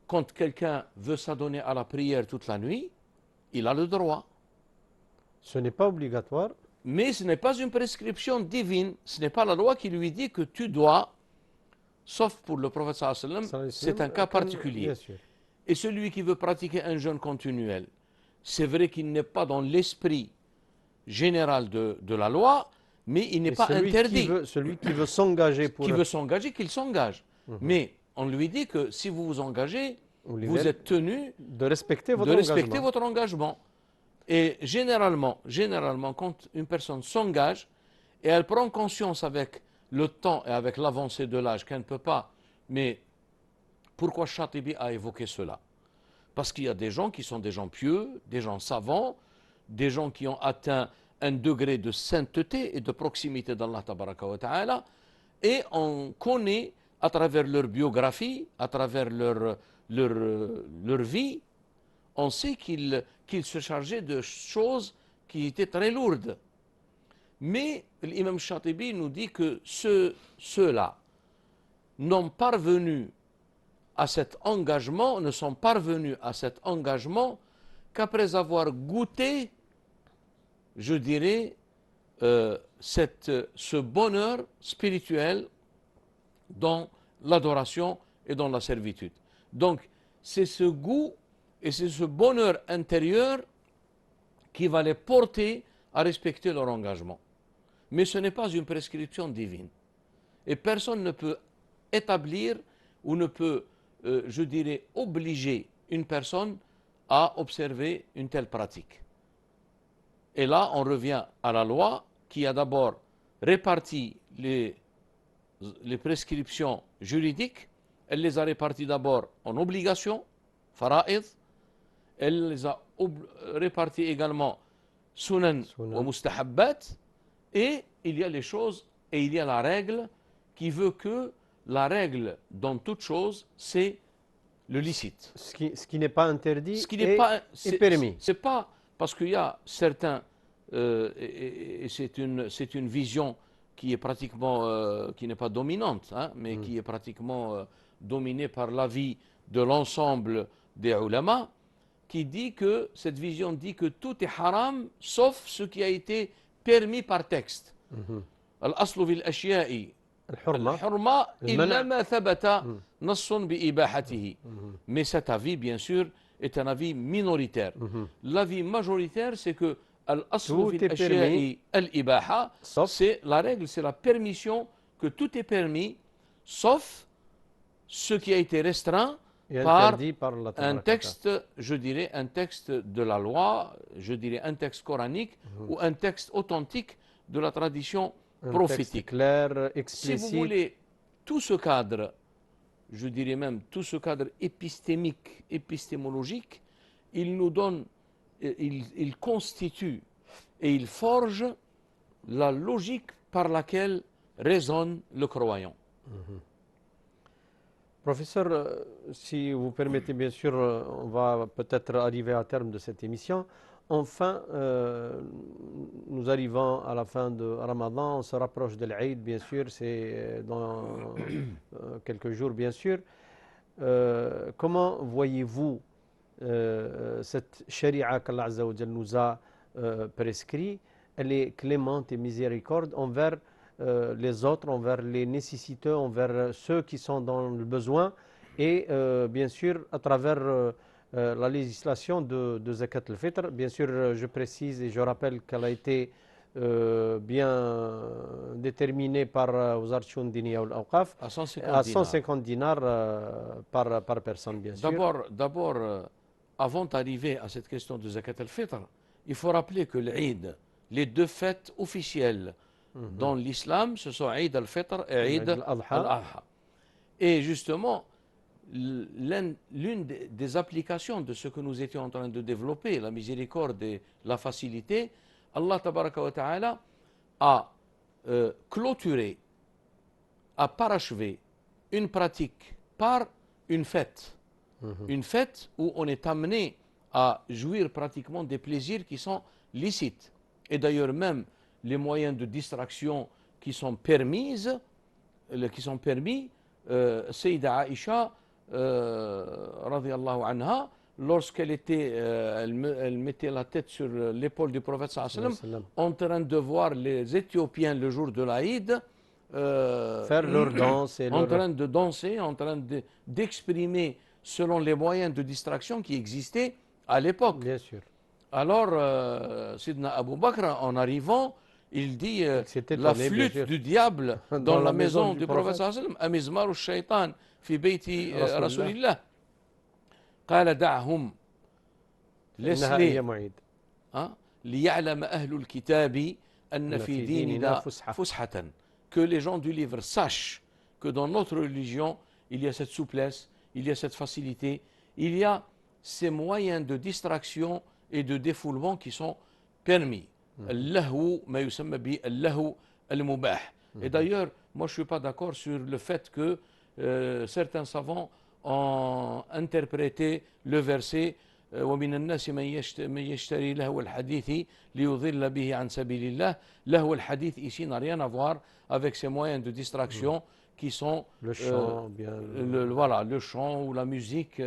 Quand quelqu'un veut s'adonner à la prière toute la nuit, il a le droit. Ce n'est pas obligatoire. Mais ce n'est pas une prescription divine. Ce n'est pas la loi qui lui dit que tu dois, sauf pour le prophète sallallahu alayhi wa sallam, c'est un cas particulier. Bien sûr. Et celui qui veut pratiquer un jeûne continuel, c'est vrai qu'il n'est pas dans l'esprit général de la loi, mais il n'est Et pas interdit. Celui qui veut s'engager pour... Qui veut s'engager, qu'il s'engage. Mais on lui dit que si vous vous engagez, vous êtes tenu de respecter votre de respecter engagement. votre engagement. Et généralement, quand une personne s'engage et elle prend conscience avec le temps et avec l'avancée de l'âge qu'elle ne peut pas, mais pourquoi Shatibi a évoqué cela? Parce qu'il y a des gens qui sont des gens pieux, des gens savants, des gens qui ont atteint un degré de sainteté et de proximité d'Allah tabaraka wa ta'ala, et on connaît à travers leur biographie, à travers leur vie, on sait qu'ils se chargeaient de choses qui étaient très lourdes. Mais l'imam Shatibi nous dit que ceux-là n'ont parvenu à cet engagement, ne sont parvenus à cet engagement qu'après avoir goûté, je dirais, ce bonheur spirituel dans l'adoration et dans la servitude. Donc, c'est ce goût et c'est ce bonheur intérieur qui va les porter à respecter leur engagement. Mais ce n'est pas une prescription divine. Et personne ne peut établir ou ne peut, je dirais, obliger une personne à observer une telle pratique. Et là, on revient à la loi qui a d'abord réparti les prescriptions juridiques. Elle les a réparties d'abord en obligations, fara'id. Elle les a réparties également sunan ou mustahabbat. Et il y a les choses, et il y a la règle qui veut que la règle dans toute chose, c'est le licite. Ce qui n'est pas interdit Ce qui n'est pas est permis. C'est pas parce qu'il y a certains, et c'est une vision qui est pratiquement, qui n'est pas dominante, hein, mais qui est pratiquement dominée par l'avis de l'ensemble des ulama, qui dit que, cette vision dit que tout est haram, sauf ce qui a été permis par texte. Al-aslu fil ashya'i الحرمة إلا ما ثبت نص بإباحته. Mais cet avis, bien sûr, est un avis minoritaire. L'avis majoritaire, c'est que الأصل في الأشياء الإباحة, c'est la règle, c'est la permission, que tout est permis, sauf ce qui a été restreint par un texte, je dirais, un texte de la loi, je dirais un texte coranique ou un texte authentique de la tradition prophétique. Clair, explicite. Si vous voulez, tout ce cadre, je dirais même tout ce cadre épistémique, épistémologique, il nous donne, il constitue et il forge la logique par laquelle raisonne le croyant. Professeur, si vous permettez, bien sûr, on va peut-être arriver à terme de cette émission. Enfin, nous arrivons à la fin de Ramadan, on se rapproche de l'Aïd, bien sûr, c'est dans quelques jours, bien sûr. Comment voyez-vous cette charia qu'Allah Azza wa Jal nous a prescrit elle est clémente et miséricorde envers les autres, envers les nécessiteux, envers ceux qui sont dans le besoin. Et bien sûr, à travers la législation de Zakat al-Fitr, bien sûr, je précise et je rappelle qu'elle a été bien déterminée par Wizar Shun Diniya wal Awqaf À 150 à dinars. 150 dinars par personne, bien sûr. D'abord, avant d'arriver à cette question de Zakat al-Fitr, il faut rappeler que l'Eid, les deux fêtes officielles dans l'islam, ce sont Eid al-Fitr et Eid al-Adha. Et justement, l'une des applications de ce que nous étions en train de développer, la miséricorde et la facilité, Allah tabaraka wa ta'ala a clôturé, a parachevé une pratique par une fête. Une fête où on est amené à jouir pratiquement des plaisirs qui sont licites. Et d'ailleurs même les moyens de distraction qui sont permis, Sayyida Aïcha, radiallahu anha, lorsqu'elle elle mettait la tête sur l'épaule du prophète sallallahu alayhi wa sallam, en train de voir les Éthiopiens le jour de l'Aïd, faire leur danse et en train de danser, en train d'exprimer selon les moyens de distraction qui existaient à l'époque. Bien sûr. Alors, Sidna Abu Bakr, en arrivant, il dit la flûte du diable dans la maison du prophète sallallahu alayhi wa sallam, amizmaru shaitan fi bayti rasulillah. قال دعهم ليسلي ليعلم أهل الكتاب أن في ديننا فسحة, que les gens du livre sachent que dans notre religion il y a cette souplesse, il y a cette facilité, il y a ces moyens de distraction et de défoulement qui sont permis. اللهو ما يسمى باللهو المباح. Et d'ailleurs, moi je ne suis pas d'accord sur le fait que certains savants ont interprété le verset ومن الناس من يشتري لهو الحديث ليضل به عن سبيل الله. لهو الحديث ici n'a rien à voir avec ces moyens de distraction qui sont le chant, le chant ou la musique.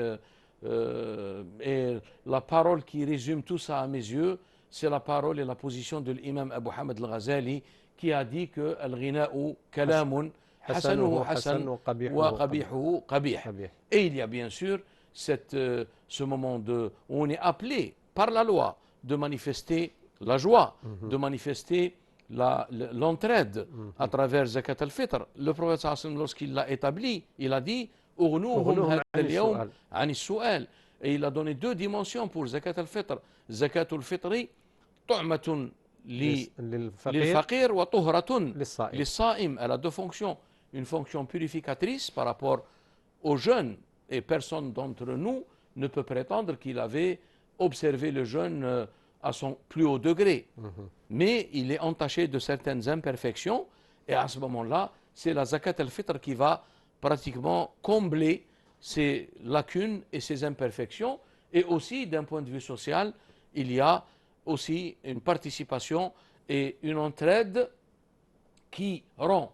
Et la parole qui résume tout ça à mes yeux, c'est la parole et la position de l'imam Abu Hamid al-Ghazali qui a dit que al-ghina'u kalamun hasanuhu hasan wa qabihuhu qabih. Et il y a bien sûr ce moment où on est appelé par la loi de manifester la joie, de manifester l'entraide à travers Zakat al-Fitr. Le prophète sallallahu alayhi wa sallam, lorsqu'il l'a établi, il a dit اغنوهم هذا اليوم عن السؤال. Et il a donné deux dimensions pour Zakat al-Fitr. Zakat al-Fitr طعمة للفقير وطهرة للصائم. Elle a deux fonctions. Une fonction purificatrice par rapport aux jeûnes. Et personne d'entre nous ne peut prétendre qu'il avait observé le jeûne à son plus haut degré. Mais il est entaché de certaines imperfections. Et à ce moment-là, c'est la Zakat al-Fitr qui va pratiquement combler ces lacunes et ces imperfections. Et aussi, d'un point de vue social, il y a aussi une participation et une entraide qui rend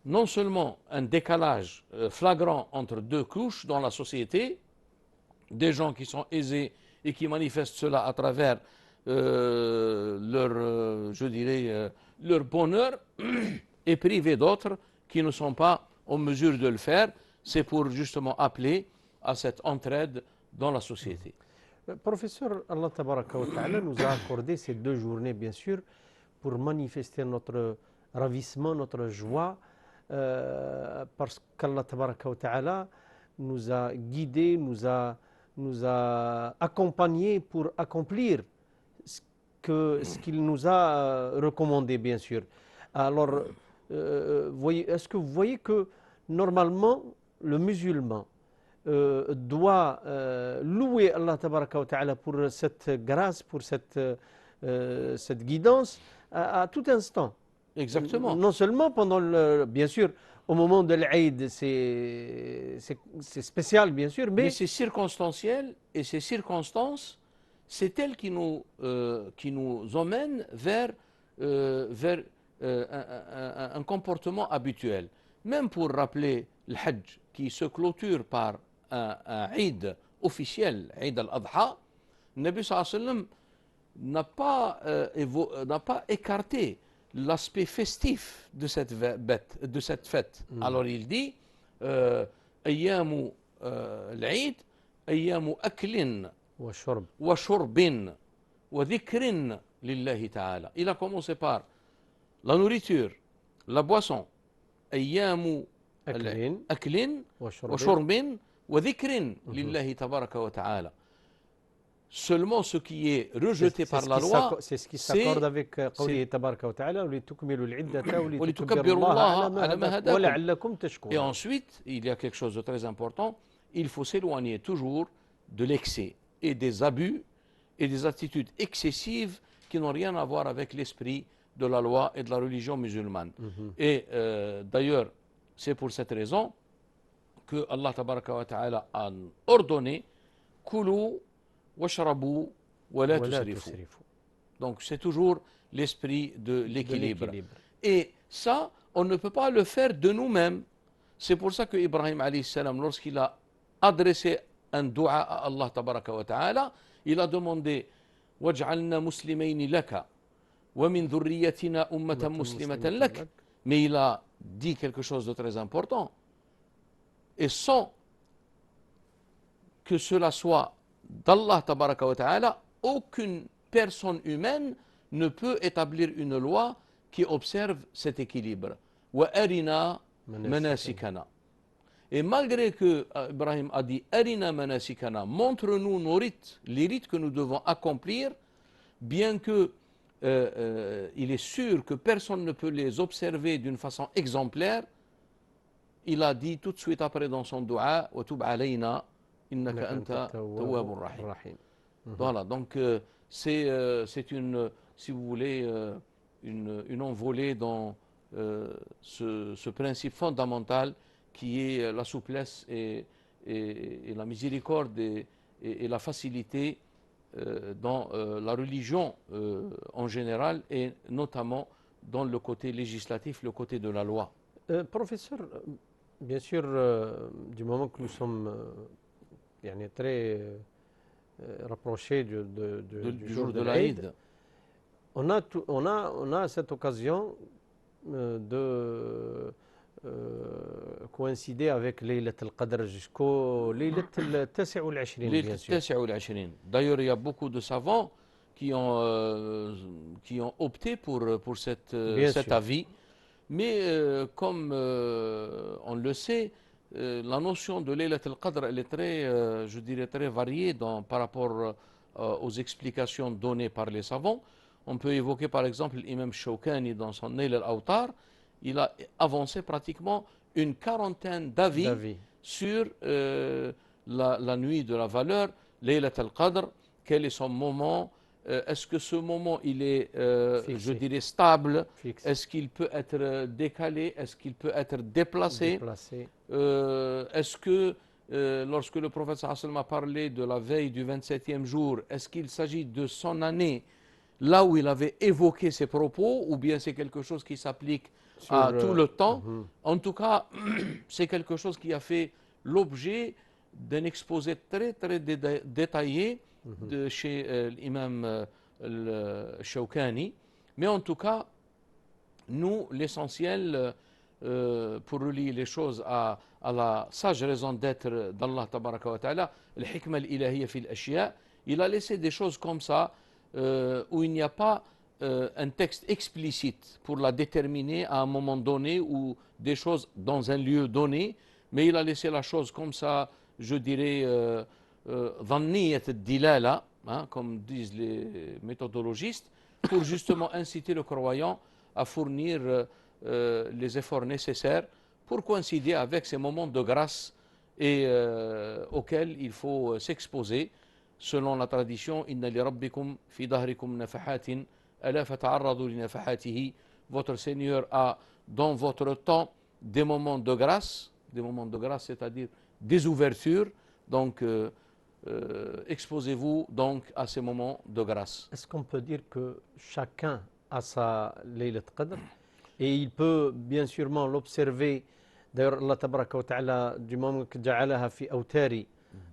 non seulement un décalage flagrant entre deux couches dans la société, des gens qui sont aisés et qui manifestent cela à travers leur bonheur, et privés d'autres qui ne sont pas en mesure de le faire. C'est pour justement appeler à cette entraide dans la société. Professeur, Allah Tabaraka wa Ta'ala nous a accordé ces deux journées, bien sûr, pour manifester notre ravissement, notre joie, parce qu'Allah Tabaraka wa Ta'ala nous a guidés, nous a accompagnés pour accomplir ce qu'il nous a recommandé, bien sûr. Alors, est-ce que vous voyez que normalement, le musulman doit louer Allah Tabaraka wa Ta'ala pour cette grâce, pour cette guidance à tout instant. Exactement. Non seulement pendant bien sûr, au moment de l'Aïd, c'est spécial, bien sûr, mais c'est circonstanciel, et ces circonstances, c'est elles qui nous emmènent vers un comportement habituel. Même pour rappeler le Hajj, qui se clôture par un Eid officiel, Eid al-Adha, Nabi sallallahu alayhi wa sallam n'a pas écarté l'aspect festif de cette fête. Alors il dit أيام العيد أيام أكل والشرب وشرب وذكر لله تعالى. Il a commencé par la nourriture, la boisson, أيام أكل وشرب وذكر لله تبارك وتعالى. Seulement ce qui est rejeté par la loi, c'est ce qui s'accorde avec قوله تبارك وتعالى ولتكملوا العدة ولتكبروا الله على ما هداكم. ولعلكم تشكرون. Et ensuite, il y a quelque chose de très important, il faut s'éloigner toujours de l'excès et des abus et des attitudes excessives qui n'ont rien à voir avec l'esprit de la loi et de la religion musulmane. Et d'ailleurs, c'est pour cette raison que Allah tabaraka wa ta'ala a ordonné Kulu washrabu wa la tusrifu. Donc c'est toujours l'esprit de l'équilibre. Et ça, on ne peut pas le faire de nous-mêmes. C'est pour ça que Ibrahim alayhi salam, lorsqu'il a adressé un dua à Allah tabaraka wa ta'ala, il a demandé waj'alna muslimayni laka wa min dhurriyyatina ummatan muslimatan lak. Mais il a dit quelque chose de très important. Et sans que cela soit d'Allah tabaraka wa ta'ala, aucune personne humaine ne peut établir une loi qui observe cet équilibre. Wa arina manasikana. Et malgré que Ibrahim a dit arina manasikana, montre-nous nos rites, les rites que nous devons accomplir, bien que il est sûr que personne ne peut les observer d'une façon exemplaire, il a dit tout de suite après dans son dua wa tub alayna innaka anta tawwabur rahim. Voilà, donc c'est une, si vous voulez, une envolée dans ce principe fondamental qui est la souplesse et la miséricorde et la facilité dans la religion en général et notamment dans le côté législatif, le côté de la loi. Professeur, bien sûr, du moment que nous sommes très rapprochés du jour de l'Aïd, on a cette occasion de coïncider avec Laylat al-Qadr jusqu'au Laylat al-Tasi' wal-'Ashrin, bien sûr. D'ailleurs, il y a beaucoup de savants qui ont opté pour cet avis. Mais comme on le sait, la notion de Laylat al-Qadr, elle est très, je dirais, très variée par rapport aux explications données par les savants. On peut évoquer par exemple l'imam Shawkani dans son Nail al-Awtar. Il a avancé pratiquement une quarantaine d'avis sur la nuit de la valeur, Laylat al-Qadr, quel est son moment, est-ce que ce moment il est, je dirais, stable, est-ce qu'il peut être décalé, est-ce qu'il peut être déplacé, est-ce que lorsque le prophète sallallahu alayhi wa sallam a parlé de la veille du 27e jour, est-ce qu'il s'agit de son année là où il avait évoqué ses propos, ou bien c'est quelque chose qui s'applique à tout le temps. En tout cas, c'est quelque chose qui a fait l'objet d'un exposé très très détaillé de chez l'imam Shawkani. Mais en tout cas, nous, l'essentiel, pour relier les choses à la sage raison d'être d'Allah tabaraka wa ta'ala, al-hikma al-ilahiyya fil ashya, il a laissé des choses comme ça, où il n'y a pas un texte explicite pour la déterminer à un moment donné ou des choses dans un lieu donné, mais il a laissé la chose comme ça, je dirais, dhanniyat ad-dilala, comme disent les méthodologistes, pour justement inciter le croyant à fournir les efforts nécessaires pour coïncider avec ces moments de grâce et auxquels il faut s'exposer. Selon la tradition, inna li rabbikum fi dahrikum nafahatin ala fata'arradu li nafahatihi. Votre Seigneur a dans votre temps des moments de grâce, c'est-à-dire des ouvertures. Donc exposez-vous donc à ces moments de grâce. Est-ce qu'on peut dire que chacun a sa Laylat Qadr et il peut bien sûrement l'observer? D'ailleurs, Allah tabaraka wa ta'ala, du moment que ja'alaha fi awtari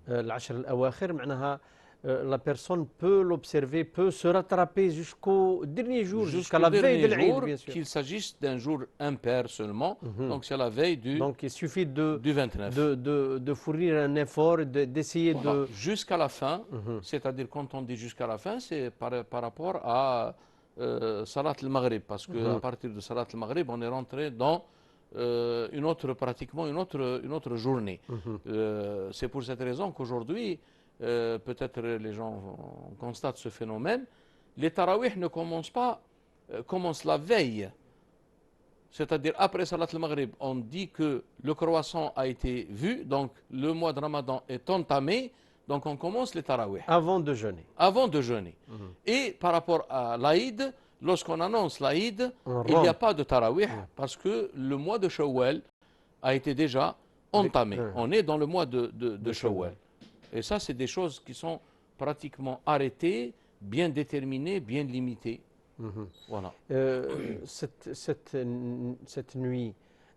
العشر الأواخر، معناها la personne peut l'observer, peut se rattraper jusqu'au dernier jour, jusqu'à Jusqu'au la veille de dernier l'Aïd, jour, bien sûr. qu'il s'agisse d'un jour impair seulement, donc c'est la veille Donc il suffit du 29. de fournir un effort, d'essayer Voilà. de... Jusqu'à la fin, c'est-à-dire quand on dit jusqu'à la fin, c'est par rapport à Salat al-Maghrib, parce qu'à partir de Salat al-Maghrib, on est rentré dans pratiquement une autre journée. C'est pour cette raison qu'aujourd'hui, peut-être les gens constatent ce phénomène, les tarawih ne commencent pas, commencent la veille. C'est-à-dire après Salat al-Maghrib, on dit que le croissant a été vu, donc le mois de Ramadan est entamé, donc on commence les tarawih. Avant de jeûner. Avant de jeûner. Et par rapport à l'Aïd, lorsqu'on annonce l'Aïd, On il n'y a rentre. pas de tarawih parce que le mois de Shawwal a été déjà entamé. On est dans le mois de Shawwal. Et ça, c'est des choses qui sont pratiquement arrêtées, bien déterminées, bien limitées. Voilà. Cette nuit,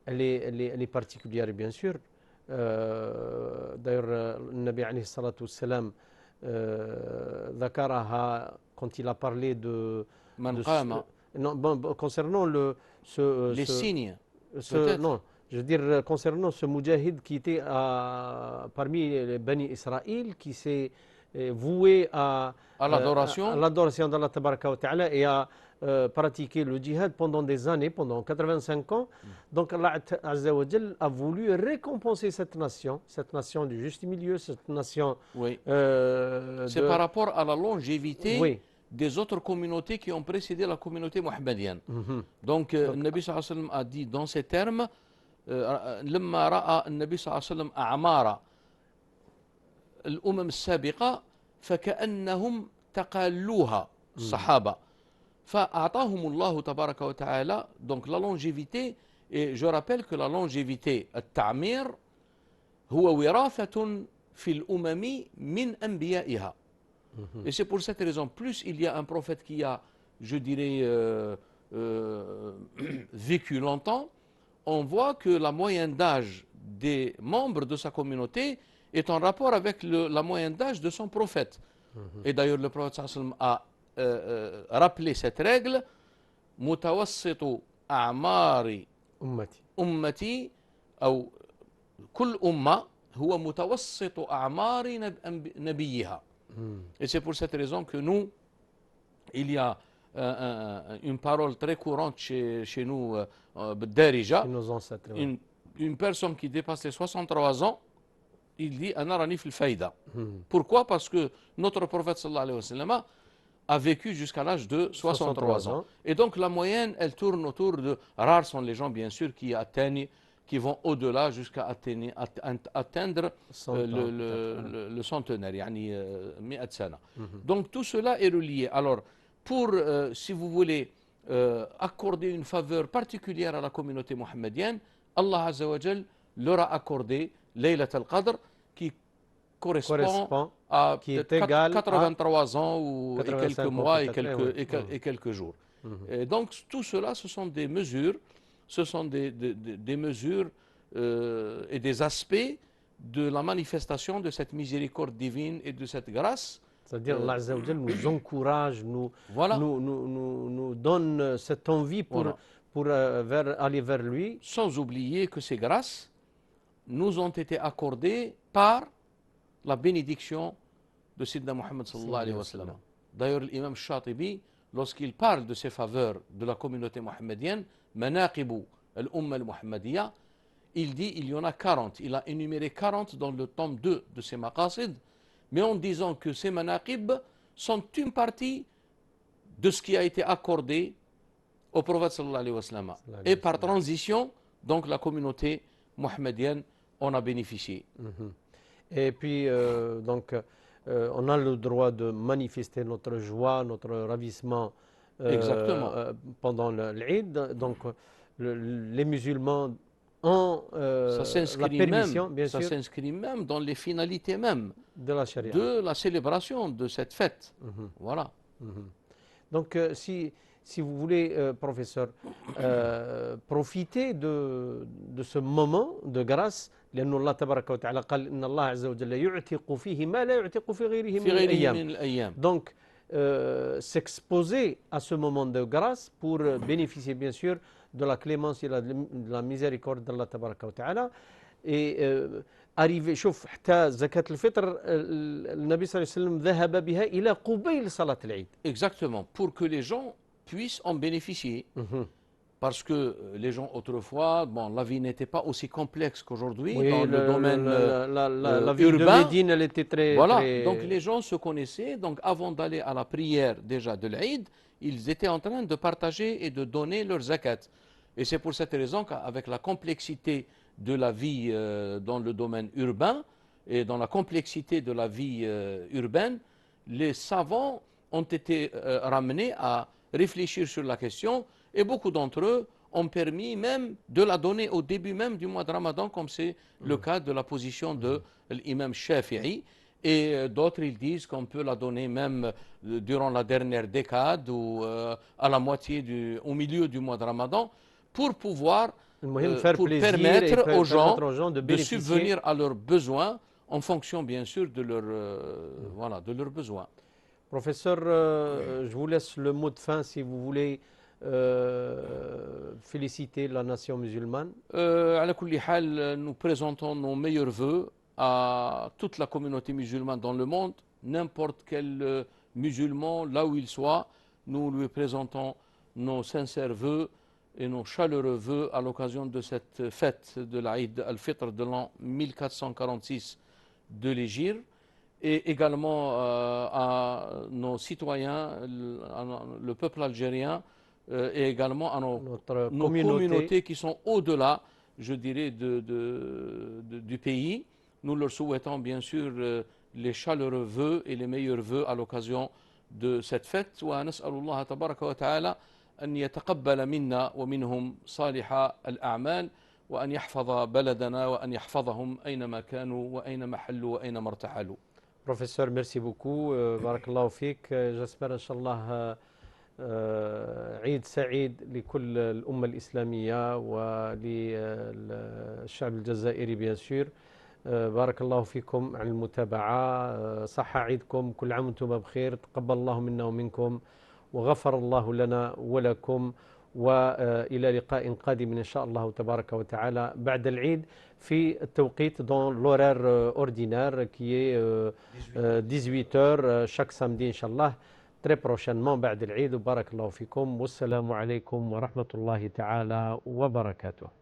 elle est particulière, bien sûr. D'ailleurs, le Nabi alayhi salatu wassalam, ذكرها quand il a parlé de Man qama. non, bon, concernant Les signes. non, je veux dire concernant ce moudjahid qui était parmi les Bani Israël, qui s'est voué à l'adoration d'Allah Tabaraka wa Ta'ala et à pratiquer le djihad pendant des années, pendant 85 ans. Donc Allah Azza wa Jal a voulu récompenser cette nation du juste milieu, cette nation... Oui. C'est par rapport à la longévité des autres communautés qui ont précédé la communauté mohammedienne. Donc, le Nabi sallallahu alayhi wa sallam a dit dans ces termes, لما رأى النبي صلى الله عليه وسلم أعمار الأمم السابقة فكأنهم تقالوها الصحابة فأعطاهم الله تبارك وتعالى donc la longévité. Et je rappelle que la longévité التعمير هو وراثة في الأمم من أنبيائها. Et c'est pour cette raison, plus il y a un prophète qui a, je dirais, vécu longtemps, on voit que la moyenne d'âge des membres de sa communauté est en rapport avec la moyenne d'âge de son prophète. Et d'ailleurs, le prophète sallallahu alayhi wa sallam a rappelé cette règle, mutawassitu a'mari ummati, ou kul umma huwa mutawassitu a'mari nabiyha. Et c'est pour cette raison que nous, il y a une parole très courante chez nous, Darija, nos ancêtres. Une personne qui dépasse les 63 ans, il dit Anarani fil faïda. Pourquoi? Parce que notre prophète sallallahu alayhi wa sallam a vécu jusqu'à l'âge de 63 ans. Et donc la moyenne, elle tourne autour de... Rares sont les gens, bien sûr, qui atteignent, qui vont au-delà jusqu'à atteindre le centenaire, yani 100 sana. Donc tout cela est relié. Alors, pour, si vous voulez, accorder une faveur particulière à la communauté mohammedienne, Allah Azza wa Jal leur a accordé Laylat al-Qadr, qui correspond à qui est égal 83 ans ou et quelques mois et quelques jours. Et donc tout cela, ce sont des mesures, des mesures et des aspects de la manifestation de cette miséricorde divine et de cette grâce. C'est-à-dire Allah Azza wa Jal nous encourage, nous donne cette envie pour aller vers lui. Sans oublier que ces grâces nous ont été accordées par la bénédiction de Sidna Muhammad sallallahu alayhi wa sallam. D'ailleurs, l'imam Shatibi, lorsqu'il parle de ces faveurs de la communauté mohammedienne, Manaqibu al-Umma al-Muhammadiyya, il dit il y en a 40. Il a énuméré 40 dans le tome 2 de ses maqasid, mais en disant que ces manaqib sont une partie de ce qui a été accordé au prophète sallallahu alayhi wa sallam. Et par transition, donc la communauté mohammedienne en a bénéficié. Et puis, donc, on a le droit de manifester notre joie, notre ravissement pendant l'Eid. Donc, les musulmans ont la permission, bien sûr. Ça s'inscrit même dans les finalités même de la charia, de la célébration de cette fête. Voilà. Donc, si si vous voulez, professeur, profiter de ce moment de grâce. لأن الله تبارك وتعالى قال إن الله عز وجل يعتق فيه ما لا يعتق في غيره من الأيام. Donc, s'exposer à ce moment de grâce pour bénéficier bien sûr de la clémence et de la miséricorde d'Allah تبارك وتعالى. Et arriver, شوف حتى زكاة الفطر النبي صلى الله عليه وسلم ذهب بها إلى قبيل صلاة العيد. Exactement, pour que les gens puissent en bénéficier. Parce que les gens autrefois, bon, la vie n'était pas aussi complexe qu'aujourd'hui dans le domaine la vie urbain. de Médine, elle était très... Voilà, très... donc les gens se connaissaient. Donc avant d'aller à la prière déjà de l'Aïd, ils étaient en train de partager et de donner leur zakat. Et c'est pour cette raison qu'avec la complexité de la vie dans le domaine urbain et dans la complexité de la vie urbaine, les savants ont été ramenés à réfléchir sur la question. Et beaucoup d'entre eux ont permis même de la donner au début même du mois de Ramadan, comme c'est le cas de la position de l'imam Shafi'i. Et d'autres, ils disent qu'on peut la donner même durant la dernière décade ou à la moitié, au milieu du mois de Ramadan, pour pouvoir, pour permettre aux gens de subvenir à leurs besoins en fonction, bien sûr, de voilà, de leurs besoins. Professeur, je vous laisse le mot de fin si vous voulez. Féliciter la nation musulmane. على كل حال, nous présentons nos meilleurs vœux à toute la communauté musulmane dans le monde. N'importe quel musulman, là où il soit, nous lui présentons nos sincères vœux et nos chaleureux vœux à l'occasion de cette fête de l'Aïd al-Fitr de l'an 1446 de l'Hégire, et également à nos citoyens, le peuple algérien, et également à nos communautés qui sont au-delà, je dirais, du pays. Nous leur souhaitons bien sûr les chaleureux vœux et les meilleurs vœux à l'occasion de cette fête. ونسأل الله تبارك وتعالى أن يتقبل منا ومنهم صالح الأعمال وأن يحفظ بلدنا وأن يحفظهم أينما كانوا وأينما حلوا وأينما ارتحلوا. Professeur, merci beaucoup. Barakallahu fik. J'espère, Inch'Allah, عيد سعيد لكل الأمة الإسلامية وللشعب الجزائري بيان سور. بارك الله فيكم على المتابعة. صح عيدكم، كل عام وانتم بخير، تقبل الله منا ومنكم وغفر الله لنا ولكم، وإلى لقاء قادم إن شاء الله تبارك وتعالى بعد العيد في التوقيت dans l'horaire ordinaire qui est 18h chaque samedi إن شاء الله. très prochainement بعد العيد. وبارك الله فيكم والسلام عليكم ورحمة الله تعالى وبركاته.